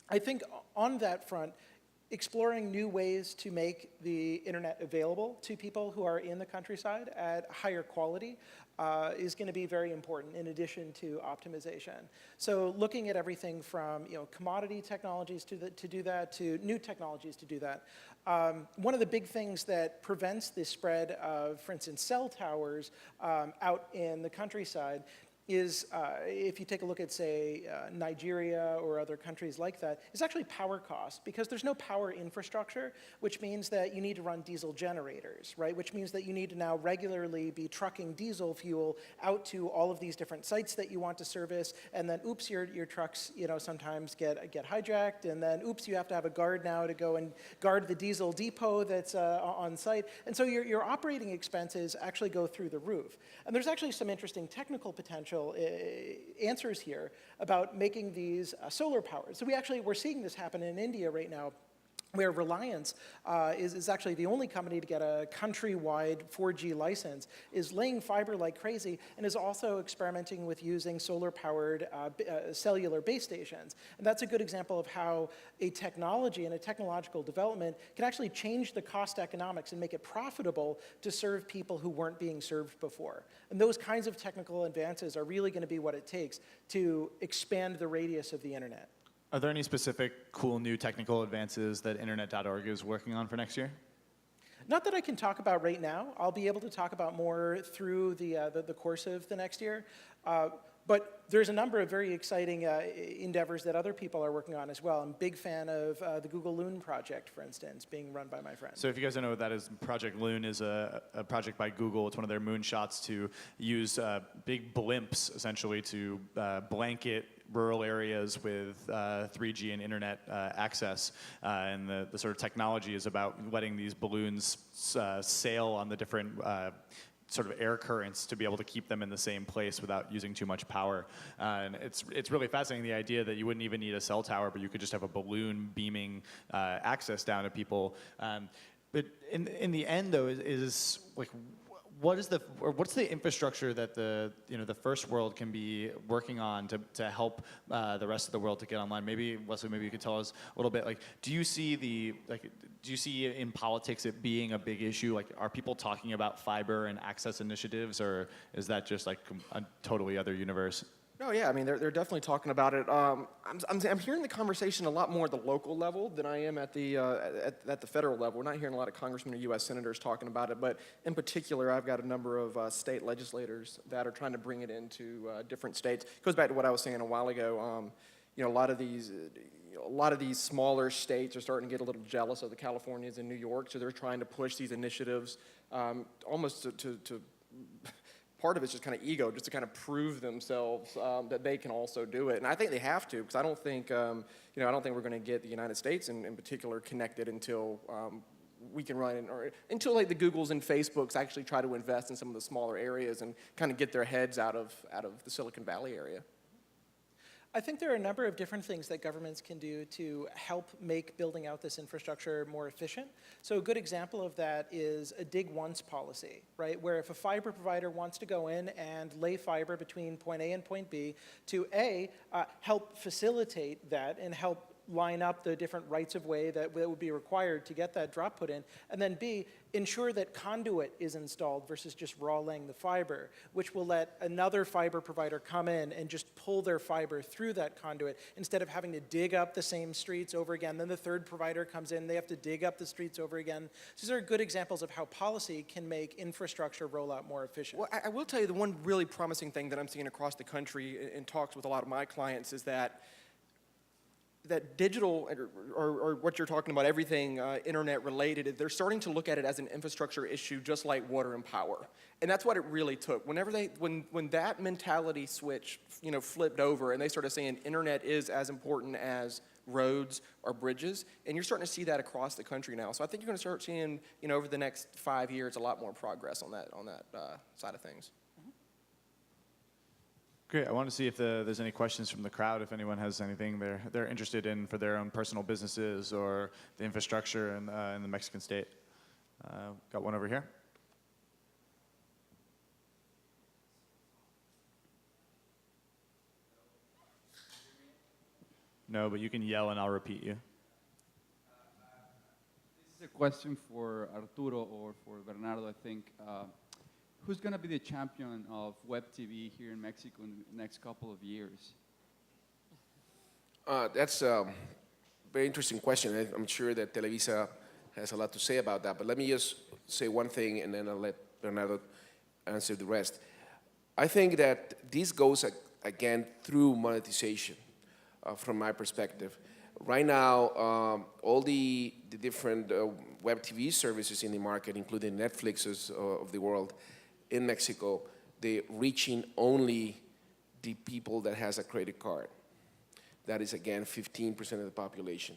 I think on that front, exploring new ways to make the internet available to people who are in the countryside at higher quality is going to be very important, in addition to optimization. So looking at everything from commodity technologies to do that, to new technologies to do that. One of the big things that prevents the spread of, for instance, cell towers out in the countryside is, if you take a look at, say, Nigeria or other countries like that, is actually power costs, because there's no power infrastructure, which means that you need to run diesel generators, right? Which means that you need to now regularly be trucking diesel fuel out to all of these different sites that you want to service, and then oops, your trucks sometimes get hijacked, and then oops, you have to have a guard now to go and guard the diesel depot that's on site, and so your operating expenses actually go through the roof. And there's actually some interesting technical potential answers here about making these solar powered. So we're seeing this happen in India right now, where Reliance is actually the only company to get a countrywide 4G license, is laying fiber like crazy, and is also experimenting with using solar-powered cellular base stations. And that's a good example of how a technology and a technological development can actually change the cost economics and make it profitable to serve people who weren't being served before. And those kinds of technical advances are really going to be what it takes to expand the radius of the internet. Are there any specific cool new technical advances that Internet.org is working on for next year? Not that I can talk about right now. I'll be able to talk about more through the course of the next year. But there's a number of very exciting endeavors that other people are working on as well. I'm a big fan of the Google Loon project, for instance, being run by my friends. So if you guys don't know what that is, Project Loon is a project by Google. It's one of their moonshots to use big blimps, essentially, to blanket rural areas with 3G and internet access. And the sort of technology is about letting these balloons sail on the different sort of air currents to be able to keep them in the same place without using too much power. And it's really fascinating, the idea that you wouldn't even need a cell tower, but you could just have a balloon beaming access down to people. But in the end, though, is like, what's the infrastructure that the first world can be working on to help the rest of the world to get online? Maybe Wesley, maybe you could tell us a little bit. Like, do you see in politics it being a big issue? Like, are people talking about fiber and access initiatives, or is that just like a totally other universe? No, yeah, I mean, they're definitely talking about it. I'm hearing the conversation a lot more at the local level than I am at the federal level. We're not hearing a lot of congressmen or U.S. senators talking about it, but in particular, I've got a number of state legislators that are trying to bring it into different states. It goes back to what I was saying a while ago. You know, a lot of these smaller states are starting to get a little jealous of the Californians and New York, so they're trying to push these initiatives almost to part of it's just kind of ego, just to kind of prove themselves that they can also do it. And I think they have to, because I don't think, I don't think we're going to get the United States in particular connected until we can run, or until like the Googles and Facebooks actually try to invest in some of the smaller areas and kind of get their heads out of the Silicon Valley area. I think there are a number of different things that governments can do to help make building out this infrastructure more efficient. So a good example of that is a dig once policy, right? Where if a fiber provider wants to go in and lay fiber between point A and point B to help facilitate that and help line up the different rights of way that would be required to get that drop put in, and then B, ensure that conduit is installed versus just raw laying the fiber, which will let another fiber provider come in and just pull their fiber through that conduit instead of having to dig up the same streets over again. Then the third provider comes in, they have to dig up the streets over again. So these are good examples of how policy can make infrastructure roll out more efficient. Well, I will tell you the one really promising thing that I'm seeing across the country in talks with a lot of my clients is that digital, or what you're talking about, everything internet related, they're starting to look at it as an infrastructure issue just like water and power. And that's what it really took. When that mentality switch, flipped over and they started saying internet is as important as roads or bridges, and you're starting to see that across the country now. So I think you're going to start seeing, over the next 5 years, a lot more progress on that side of things. Great. I want to see if there's any questions from the crowd, if anyone has anything they're interested in for their own personal businesses or the infrastructure in the Mexican state. Got one over here. No, but you can yell and I'll repeat you. This is a question for Arturo or for Bernardo, I think. Who's going to be the champion of web TV here in Mexico in the next couple of years? That's a very interesting question. I'm sure that Televisa has a lot to say about that. But let me just say one thing, and then I'll let Bernardo answer the rest. I think that this goes, again, through monetization, from my perspective. Right now, all the different web TV services in the market, including Netflixes of the world, in Mexico, they're reaching only the people that has a credit card. That is, again, 15% of the population.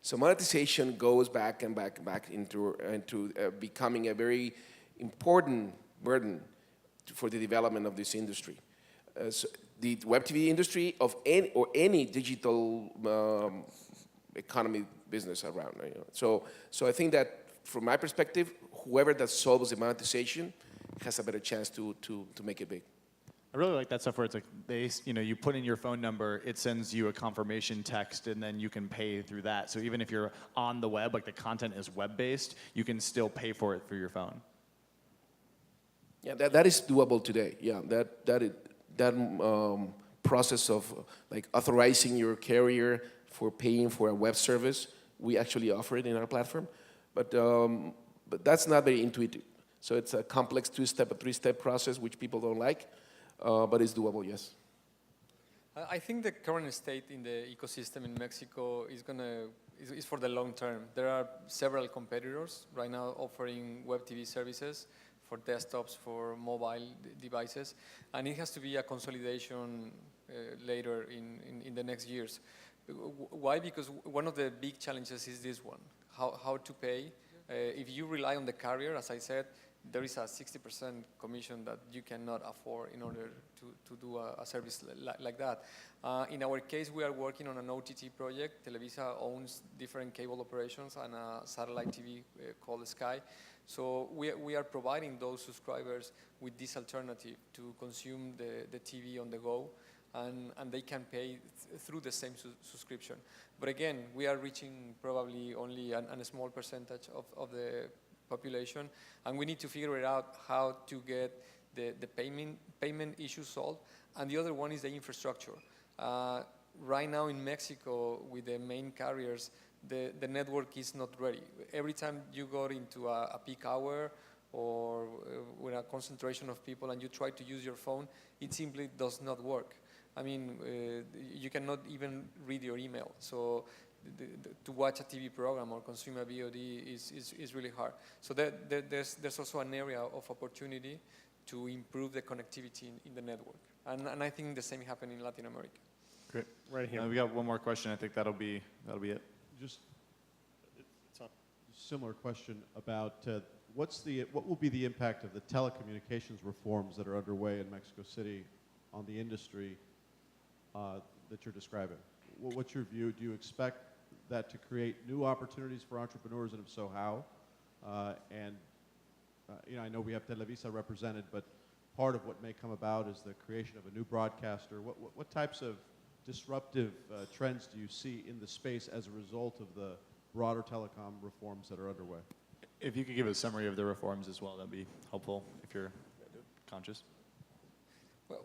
So monetization goes back and back and back into becoming a very important burden for the development of this industry. So the web TV industry of any digital economy business around. So I think that from my perspective, whoever that solves the monetization has a better chance to make it big. I really like that stuff where it's like you put in your phone number, it sends you a confirmation text, and then you can pay through that. So even if you're on the web, like the content is web-based, you can still pay for it through your phone. Yeah, that is doable today. Yeah, that process of like authorizing your carrier for paying for a web service, we actually offer it in our platform, but that's not very intuitive. So it's a complex two-step, a three-step process, which people don't like, but it's doable, yes. I think the current state in the ecosystem in Mexico is for the long term. There are several competitors right now offering web TV services for desktops, for mobile devices, and it has to be a consolidation later in the next years. Why? Because one of the big challenges is this one, how to pay. If you rely on the carrier, as I said, there is a 60% commission that you cannot afford in order to do a service like that. In our case, we are working on an OTT project. Televisa owns different cable operations and a satellite TV called Sky. So we are providing those subscribers with this alternative to consume the TV on the go, and they can pay through the same subscription. But again, we are reaching probably only a small percentage of the population, and we need to figure it out how to get the payment issue solved, and the other one is the infrastructure. Right now in Mexico, with the main carriers, the network is not ready. Every time you go into a peak hour or with a concentration of people and you try to use your phone, it simply does not work. I mean, you cannot even read your email. So to watch a TV program or consume a VOD is really hard. So there's also an area of opportunity to improve the connectivity in the network. And I think the same happened in Latin America. Great. Right here. We got one more question. I think that'll be it. Just it's a similar question about what will be the impact of the telecommunications reforms that are underway in Mexico City on the industry that you're describing? What's your view? Do you expect that to create new opportunities for entrepreneurs, and if so, how? I know we have Televisa represented, but part of what may come about is the creation of a new broadcaster. What types of disruptive trends do you see in the space as a result of the broader telecom reforms that are underway? If you could give a summary of the reforms as well, that'd be helpful if you're conscious.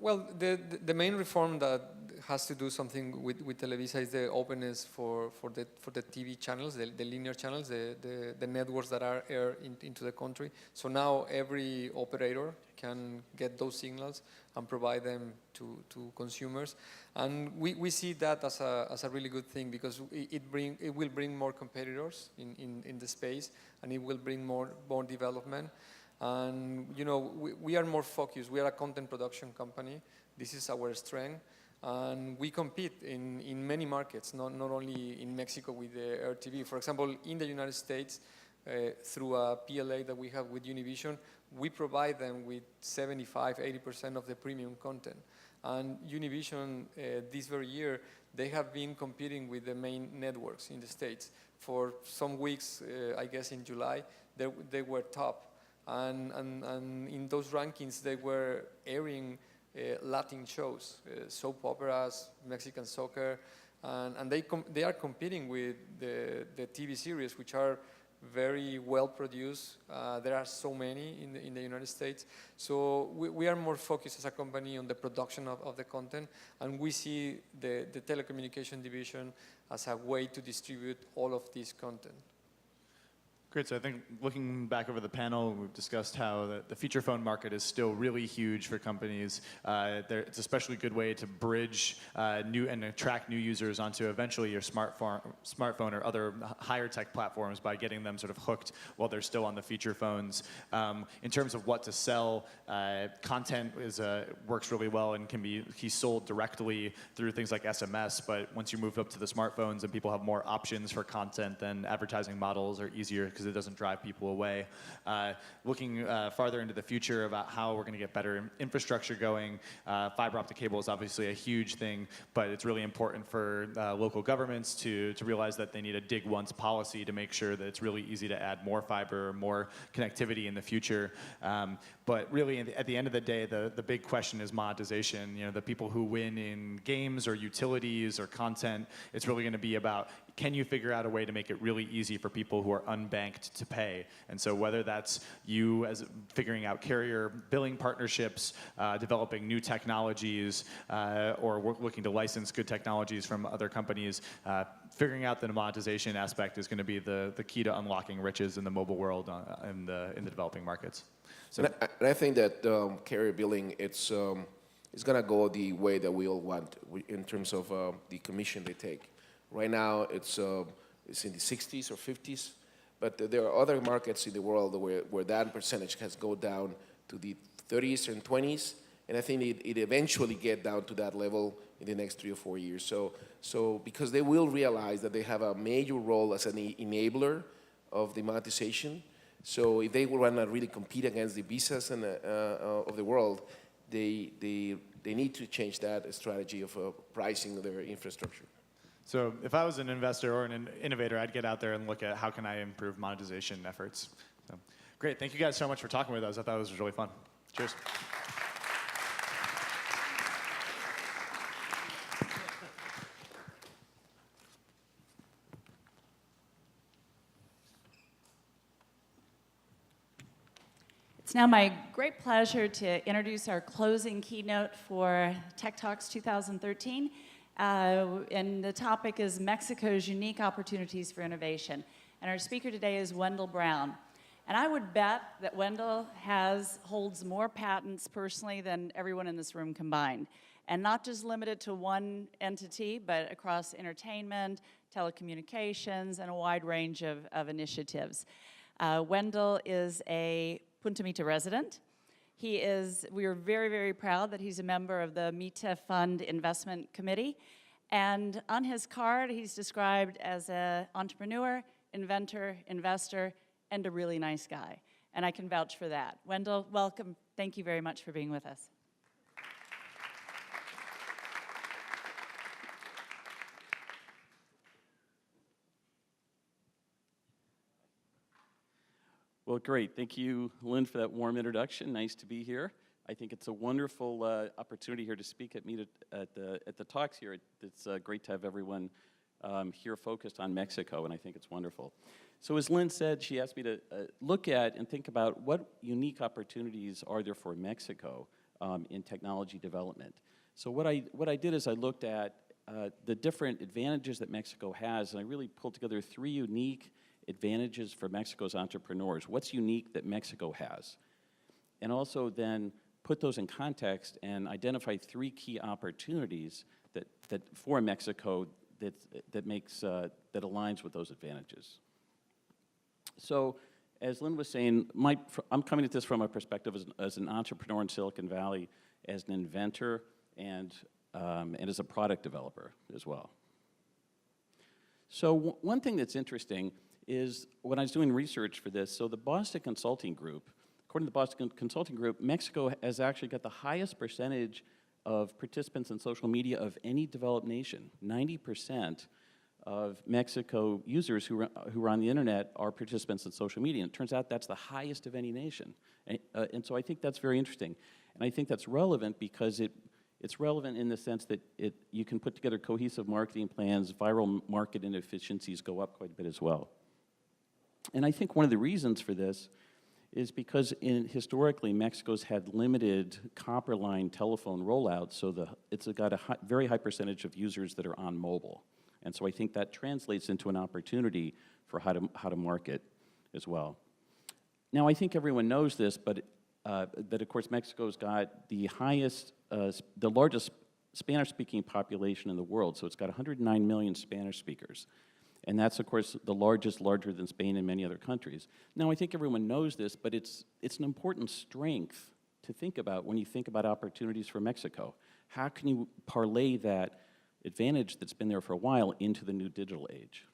Well, the main reform that has to do something with Televisa is the openness for the TV channels, the linear channels, the networks that are aired into the country. So now every operator can get those signals and provide them to consumers, and we see that as a really good thing, because it will bring more competitors in the space, and it will bring more development. And we are more focused. We are a content production company. This is our strength, and we compete in many markets, not only in Mexico with the Air TV. For example, in the United States, through a PLA that we have with Univision, we provide them with 75-80% of the premium content. And Univision, this very year, they have been competing with the main networks in the States. For some weeks, I guess in July, they were top. And in those rankings, they were airing Latin shows, soap operas, Mexican soccer, and they are competing with the TV series, which are very well produced. There are so many in the United States. So we are more focused as a company on the production of the content, and we see the telecommunication division as a way to distribute all of this content. Great. So I think looking back over the panel, we've discussed how the feature phone market is still really huge for companies. It's especially a good way to bridge new and attract new users onto eventually your smartphone or other higher tech platforms by getting them sort of hooked while they're still on the feature phones. In terms of what to sell, content works really well and can be sold directly through things like SMS. But once you move up to the smartphones and people have more options for content, then advertising models are easier because it doesn't drive people away. Looking farther into the future about how we're going to get better infrastructure going, fiber optic cable is obviously a huge thing, but it's really important for local governments to realize that they need a dig once policy to make sure that it's really easy to add more fiber, more connectivity in the future. But really, at the end of the day, the big question is monetization. The people who win in games or utilities or content, it's really going to be about, can you figure out a way to make it really easy for people who are unbanked to pay? And so whether that's you as figuring out carrier billing partnerships, developing new technologies, or looking to license good technologies from other companies, figuring out the monetization aspect is going to be the key to unlocking riches in the mobile world in the developing markets. So and I think that carrier billing, it's going to go the way that we all want in terms of the commission they take. Right now, it's in the 60s or 50s, but there are other markets in the world where that percentage has gone down to the 30s and 20s, and I think it eventually get down to that level in the next 3 or 4 years. So because they will realize that they have a major role as an enabler of the monetization. So if they want to really compete against the Visas and of the world, they need to change that strategy of pricing their infrastructure. So if I was an investor or an innovator, I'd get out there and look at how can I improve monetization efforts. So, great. Thank you guys so much for talking with us. I thought it was really fun. Cheers. It's now my great pleasure to introduce our closing keynote for Tech Talks 2013. And the topic is Mexico's unique opportunities for innovation. And our speaker today is Wendell Brown. And I would bet that Wendell holds more patents personally than everyone in this room combined. And not just limited to one entity, but across entertainment, telecommunications, and a wide range of initiatives. Wendell is a Punta Mita resident. We are very, very proud that he's a member of the Mita Fund Investment Committee. And on his card, he's described as an entrepreneur, inventor, investor, and a really nice guy. And I can vouch for that. Wendell, welcome. Thank you very much for being with us. Well, great. Thank you, Lynn, for that warm introduction. Nice to be here. I think it's a wonderful opportunity here to speak at Mita at the talks here. It's great to have everyone here focused on Mexico, and I think it's wonderful. So as Lynn said, she asked me to look at and think about what unique opportunities are there for Mexico in technology development. So what I did is I looked at the different advantages that Mexico has, and I really pulled together 3 unique advantages for Mexico's entrepreneurs. What's unique that Mexico has? And also then put those in context and identify 3 key opportunities that for Mexico that aligns with those advantages. So as Lynn was saying, I'm coming at this from a perspective as an entrepreneur in Silicon Valley, as an inventor, and as a product developer as well. So one thing that's interesting is when I was doing research for this, so the Boston Consulting Group, according to the Boston Consulting Group, Mexico has actually got the highest percentage of participants in social media of any developed nation. 90% of Mexico users who are on the internet are participants in social media. And it turns out that's the highest of any nation. And so I think that's very interesting. And I think that's relevant because it's relevant in the sense that you can put together cohesive marketing plans, viral market inefficiencies go up quite a bit as well. And I think one of the reasons for this is because historically Mexico's had limited copper line telephone rollouts, so it's got a very high percentage of users that are on mobile. And so I think that translates into an opportunity for how to market as well. Now I think everyone knows this, but of course Mexico's got the largest Spanish-speaking population in the world, so it's got 109 million Spanish speakers. And that's, of course, larger than Spain and many other countries. Now, I think everyone knows this, but it's an important strength to think about when you think about opportunities for Mexico. How can you parlay that advantage that's been there for a while into the new digital age?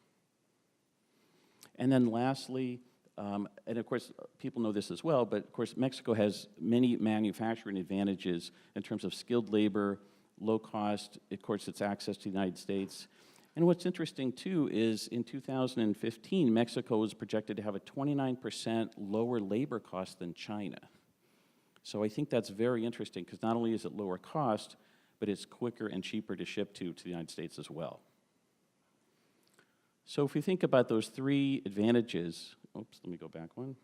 And then lastly, and of course, people know this as well, but of course, Mexico has many manufacturing advantages in terms of skilled labor, low cost, of course, its access to the United States. And what's interesting, too, is in 2015, Mexico was projected to have a 29% lower labor cost than China. So I think that's very interesting, because not only is it lower cost, but it's quicker and cheaper to ship to the United States as well. So if we think about those 3 advantages, oops, let me go back one.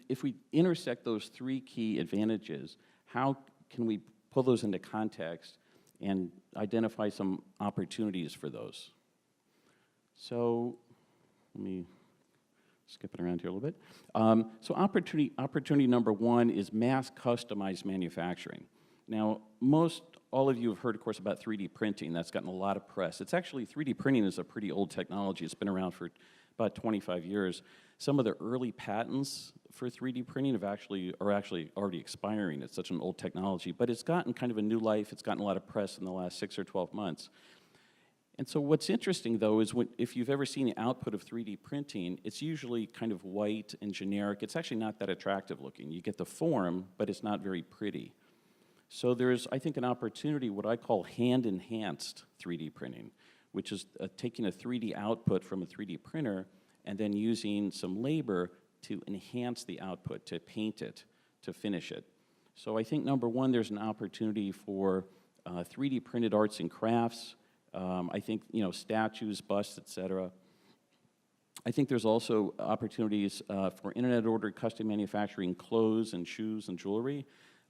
If we intersect those 3 key advantages, how can we pull those into context and identify some opportunities for those? So let me skip it around here a little bit. So opportunity number 1 is mass customized manufacturing. Now, all of you have heard, of course, about 3D printing. That's gotten a lot of press. It's actually, 3D printing is a pretty old technology. It's been around for about 25 years. Some of the early patents for 3D printing are actually already expiring. It's such an old technology, but it's gotten kind of a new life. It's gotten a lot of press in the last 6 or 12 months. And so what's interesting, though, is if you've ever seen the output of 3D printing, it's usually kind of white and generic. It's actually not that attractive looking. You get the form, but it's not very pretty. So there's, I think, an opportunity, what I call hand-enhanced 3D printing, which is taking a 3D output from a 3D printer and then using some labor to enhance the output, to paint it, to finish it. So I think, number 1, there's an opportunity for 3D printed arts and crafts. I think, statues, busts, et cetera. I think there's also opportunities for internet-ordered custom manufacturing clothes and shoes and jewelry,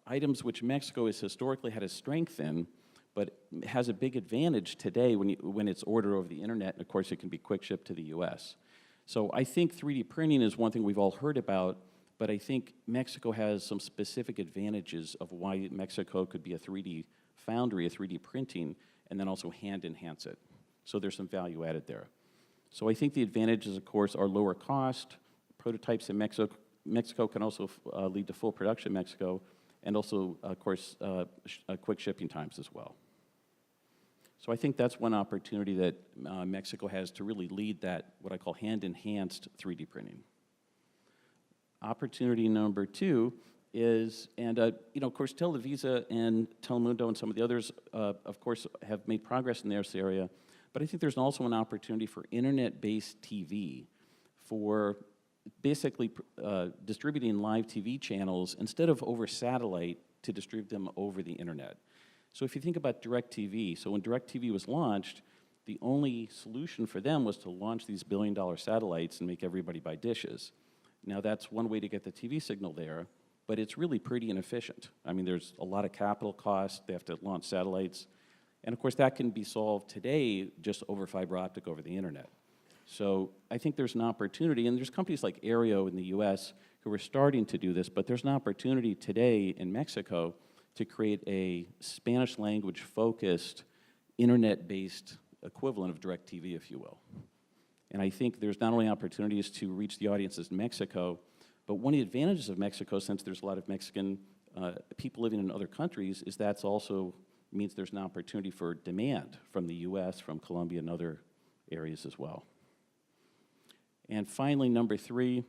items which Mexico has historically had a strength in, but has a big advantage today when it's ordered over the internet, and of course it can be quick shipped to the US. So I think 3D printing is one thing we've all heard about, but I think Mexico has some specific advantages of why Mexico could be a 3D foundry, a 3D printing, and then also hand enhance it. So there's some value added there. So I think the advantages, of course, are lower cost. Prototypes in Mexico can also lead to full production in Mexico, and also, of course, quick shipping times as well. So I think that's one opportunity that Mexico has to really lead that, what I call hand-enhanced 3D printing. Opportunity number 2 is, and of course, Televisa and Telemundo and some of the others, of course, have made progress in this area. But I think there's also an opportunity for internet-based TV, for basically distributing live TV channels instead of over satellite to distribute them over the internet. So if you think about DirecTV, so when DirecTV was launched, the only solution for them was to launch these billion-dollar satellites and make everybody buy dishes. Now that's one way to get the TV signal there, but it's really pretty inefficient. I mean, there's a lot of capital costs. They have to launch satellites. And of course, that can be solved today just over fiber optic over the internet. So I think there's an opportunity, and there's companies like Aereo in the US who are starting to do this, but there's an opportunity today in Mexico to create a Spanish language focused, internet-based equivalent of DirecTV, if you will. And I think there's not only opportunities to reach the audiences in Mexico, but one of the advantages of Mexico, since there's a lot of Mexican people living in other countries, is that's also means there's an opportunity for demand from the US, from Colombia, and other areas as well. And finally, number 3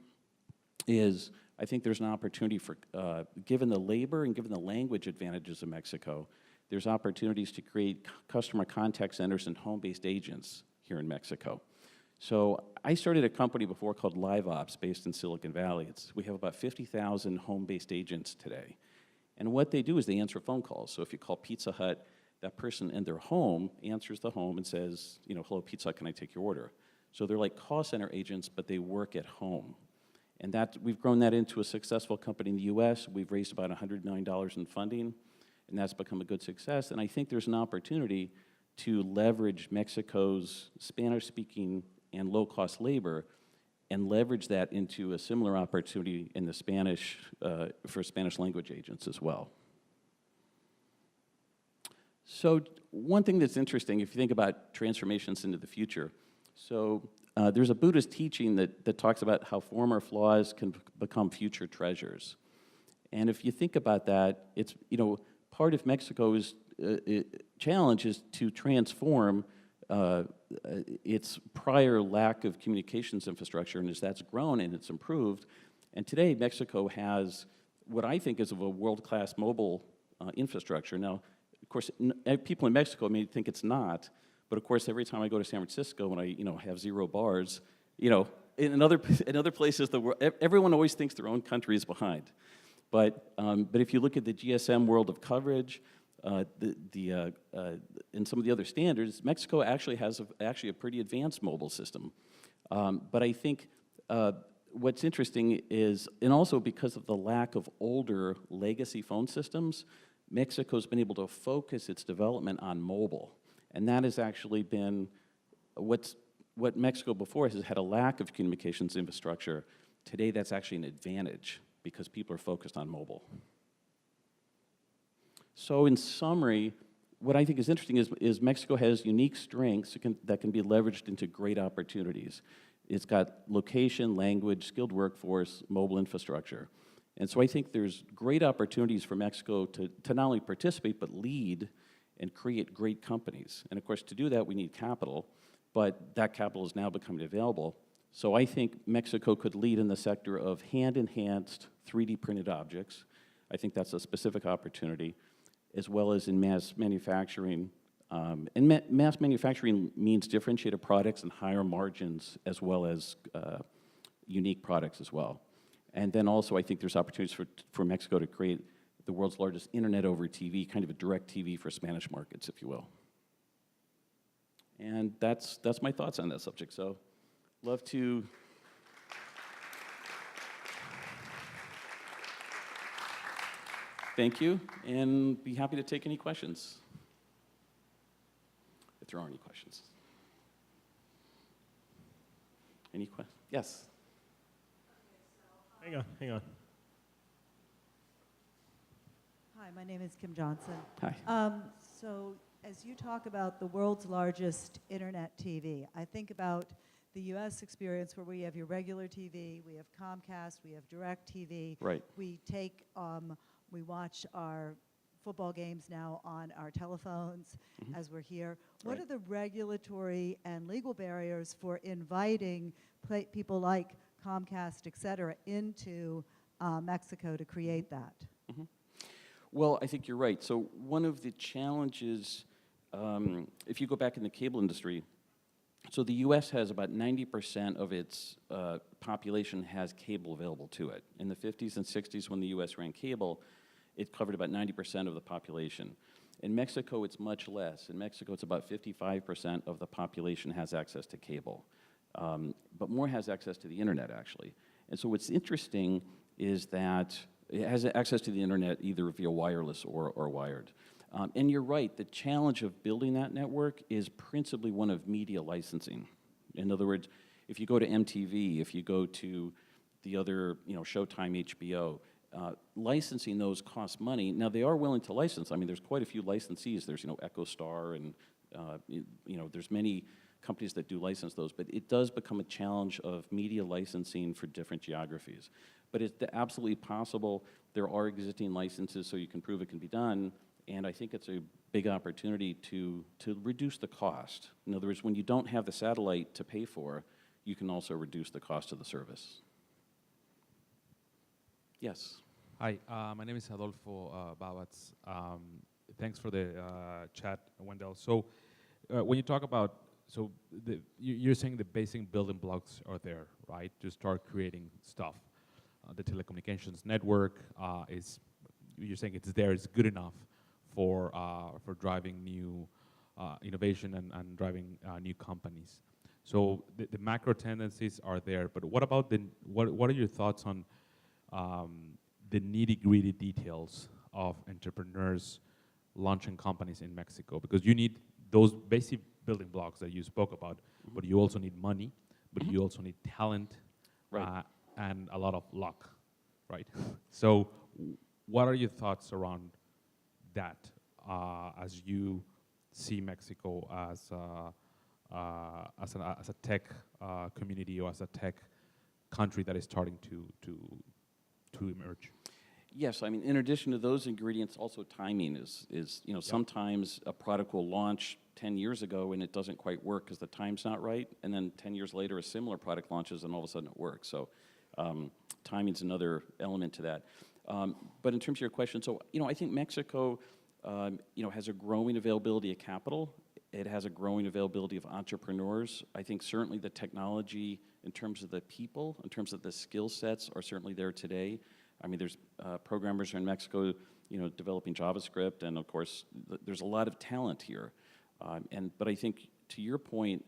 is I think there's an opportunity for, given the labor and given the language advantages of Mexico, there's opportunities to create customer contact centers and home-based agents here in Mexico. So I started a company before called LiveOps based in Silicon Valley. We have about 50,000 home-based agents today. And what they do is they answer phone calls. So if you call Pizza Hut, that person in their home answers the home and says, hello, Pizza Hut, can I take your order? So they're like call center agents, but they work at home. And we've grown that into a successful company in the US. We've raised about $100 million in funding, and that's become a good success. And I think there's an opportunity to leverage Mexico's Spanish-speaking and low-cost labor and leverage that into a similar opportunity in the Spanish, for Spanish language agents as well. So one thing that's interesting, if you think about transformations into the future, so there's a Buddhist teaching that talks about how former flaws can become future treasures. And if you think about that, it's, part of Mexico's challenge is to transform its prior lack of communications infrastructure, and as that's grown and it's improved, and today Mexico has what I think is of a world-class mobile infrastructure. Now, of course, people in Mexico may think it's not, but of course, every time I go to San Francisco and I, have 0 bars, in other places, everyone always thinks their own country is behind. But if you look at the GSM world of coverage, in some of the other standards, Mexico actually has a pretty advanced mobile system. But I think what's interesting is, and also because of the lack of older legacy phone systems, Mexico's been able to focus its development on mobile. And that has actually been what Mexico before has had a lack of communications infrastructure. Today, that's actually an advantage because people are focused on mobile. So in summary, what I think is interesting is Mexico has unique strengths that can be leveraged into great opportunities. It's got location, language, skilled workforce, mobile infrastructure. And so I think there's great opportunities for Mexico to not only participate, but lead and create great companies. And of course, to do that, we need capital, but that capital is now becoming available. So I think Mexico could lead in the sector of hand-enhanced 3D printed objects. I think that's a specific opportunity, as well as in mass manufacturing. Mass manufacturing means differentiated products and higher margins, as well as unique products as well. And then also, I think there's opportunities for Mexico to create the world's largest internet over TV, kind of a direct TV for Spanish markets, if you will. And that's my thoughts on that subject. So Love to. Thank you, and be happy to take any questions, if there are any questions. Any questions? Yes. Hang on. Hi, my name is Kim Johnson. Hi. So as you talk about the world's largest internet TV, I think about the US experience where we have your regular TV, we have Comcast, we have DirecTV. Right. We watch our football games now on our telephones as we're here. What Right. are the regulatory and legal barriers for inviting people like Comcast, et cetera, into Mexico to create that? Well, I think you're right. So one of the challenges, if you go back in the cable industry, so the U.S. has about 90% of its population has cable available to it. In the 50s and 60s, when the U.S. ran cable, it covered about 90% of the population. In Mexico, it's much less. In Mexico, it's about 55% of the population has access to cable. But more has access to the internet, actually. And so what's interesting is that it has access to the internet either via wireless or wired. And you're right, the challenge of building that network is principally one of media licensing. In other words, if you go to MTV, if you go to the other, Showtime, HBO, licensing those costs money. Now, they are willing to license. I mean, there's quite a few licensees. There's, EchoStar and, there's many companies that do license those. But it does become a challenge of media licensing for different geographies. But it's absolutely possible. There are existing licenses, so you can prove it can be done. And I think it's a big opportunity to reduce the cost. In other words, when you don't have the satellite to pay for, you can also reduce the cost of the service. Yes. Hi, my name is Adolfo Babats. Thanks for the chat, Wendell. So when you talk about, you're saying the basic building blocks are there, right, to start creating stuff. The telecommunications network you're saying it's there, it's good enough for driving new innovation and driving new companies. So the macro tendencies are there, but what about what are your thoughts on the nitty-gritty details of entrepreneurs launching companies in Mexico? Because you need those basic building blocks that you spoke about, but you also need money, but you also need talent, Right. and a lot of luck, right? So what are your thoughts around that as you see Mexico as a tech community or as a tech country that is starting to emerge? Yes, I mean, in addition to those ingredients, also timing is sometimes a product will launch 10 years ago and it doesn't quite work because the time's not right, and then 10 years later a similar product launches and all of a sudden it works. So timing's another element to that. But in terms of your question, so, I think Mexico, has a growing availability of capital. It has a growing availability of entrepreneurs. I think certainly the technology in terms of the people, in terms of the skill sets are certainly there today. I mean, there's programmers in Mexico, developing JavaScript, and of course, there's a lot of talent here. But I think to your point,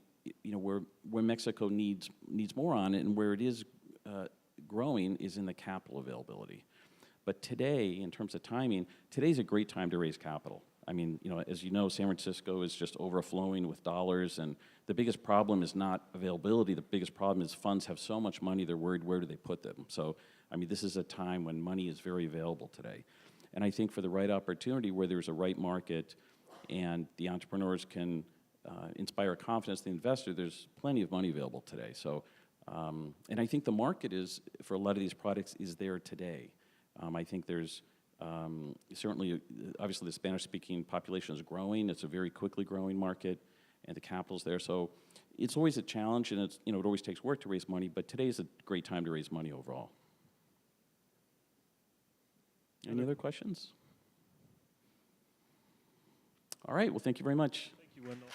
where Mexico needs more on it, and where it is growing is in the capital availability. But today, in terms of timing, today's a great time to raise capital. I mean, as you know, San Francisco is just overflowing with dollars, and the biggest problem is not availability. The biggest problem is funds have so much money, they're worried where do they put them. So, I mean, this is a time when money is very available today. And I think for the right opportunity where there's a right market and the entrepreneurs can inspire confidence in the investor, there's plenty of money available today. So, and I think the market is, for a lot of these products, is there today. I think there's certainly, obviously the Spanish-speaking population is growing. It's a very quickly growing market, and the capital's there. So it's always a challenge, and it's, it always takes work to raise money, but today is a great time to raise money overall. Any other questions? All right, well, thank you very much. Thank you, Wendell.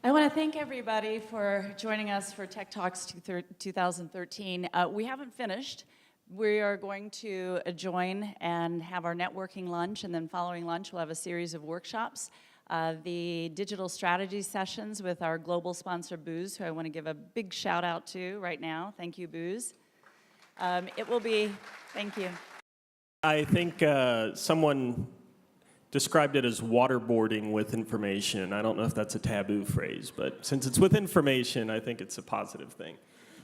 I want to thank everybody for joining us for Tech Talks 2013. We haven't finished. We are going to join and have our networking lunch, and then following lunch we'll have a series of workshops. The digital strategy sessions with our global sponsor, Booz, who I want to give a big shout out to right now. Thank you, Booz. It will be, thank you. I think someone described it as waterboarding with information. I don't know if that's a taboo phrase, but since it's with information, I think it's a positive thing.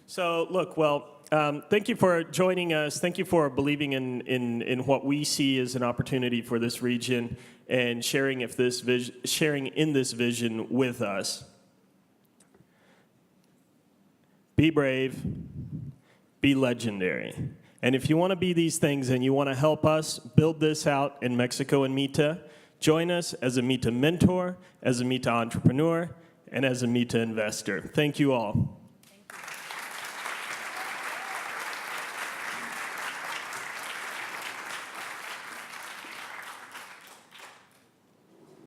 So look, well, thank you for joining us. Thank you for believing in what we see as an opportunity for this region and sharing in this vision with us. Be brave, be legendary. And if you want to be these things and you want to help us build this out in Mexico and Mita, join us as a Mita mentor, as a Mita entrepreneur, and as a Mita investor. Thank you all.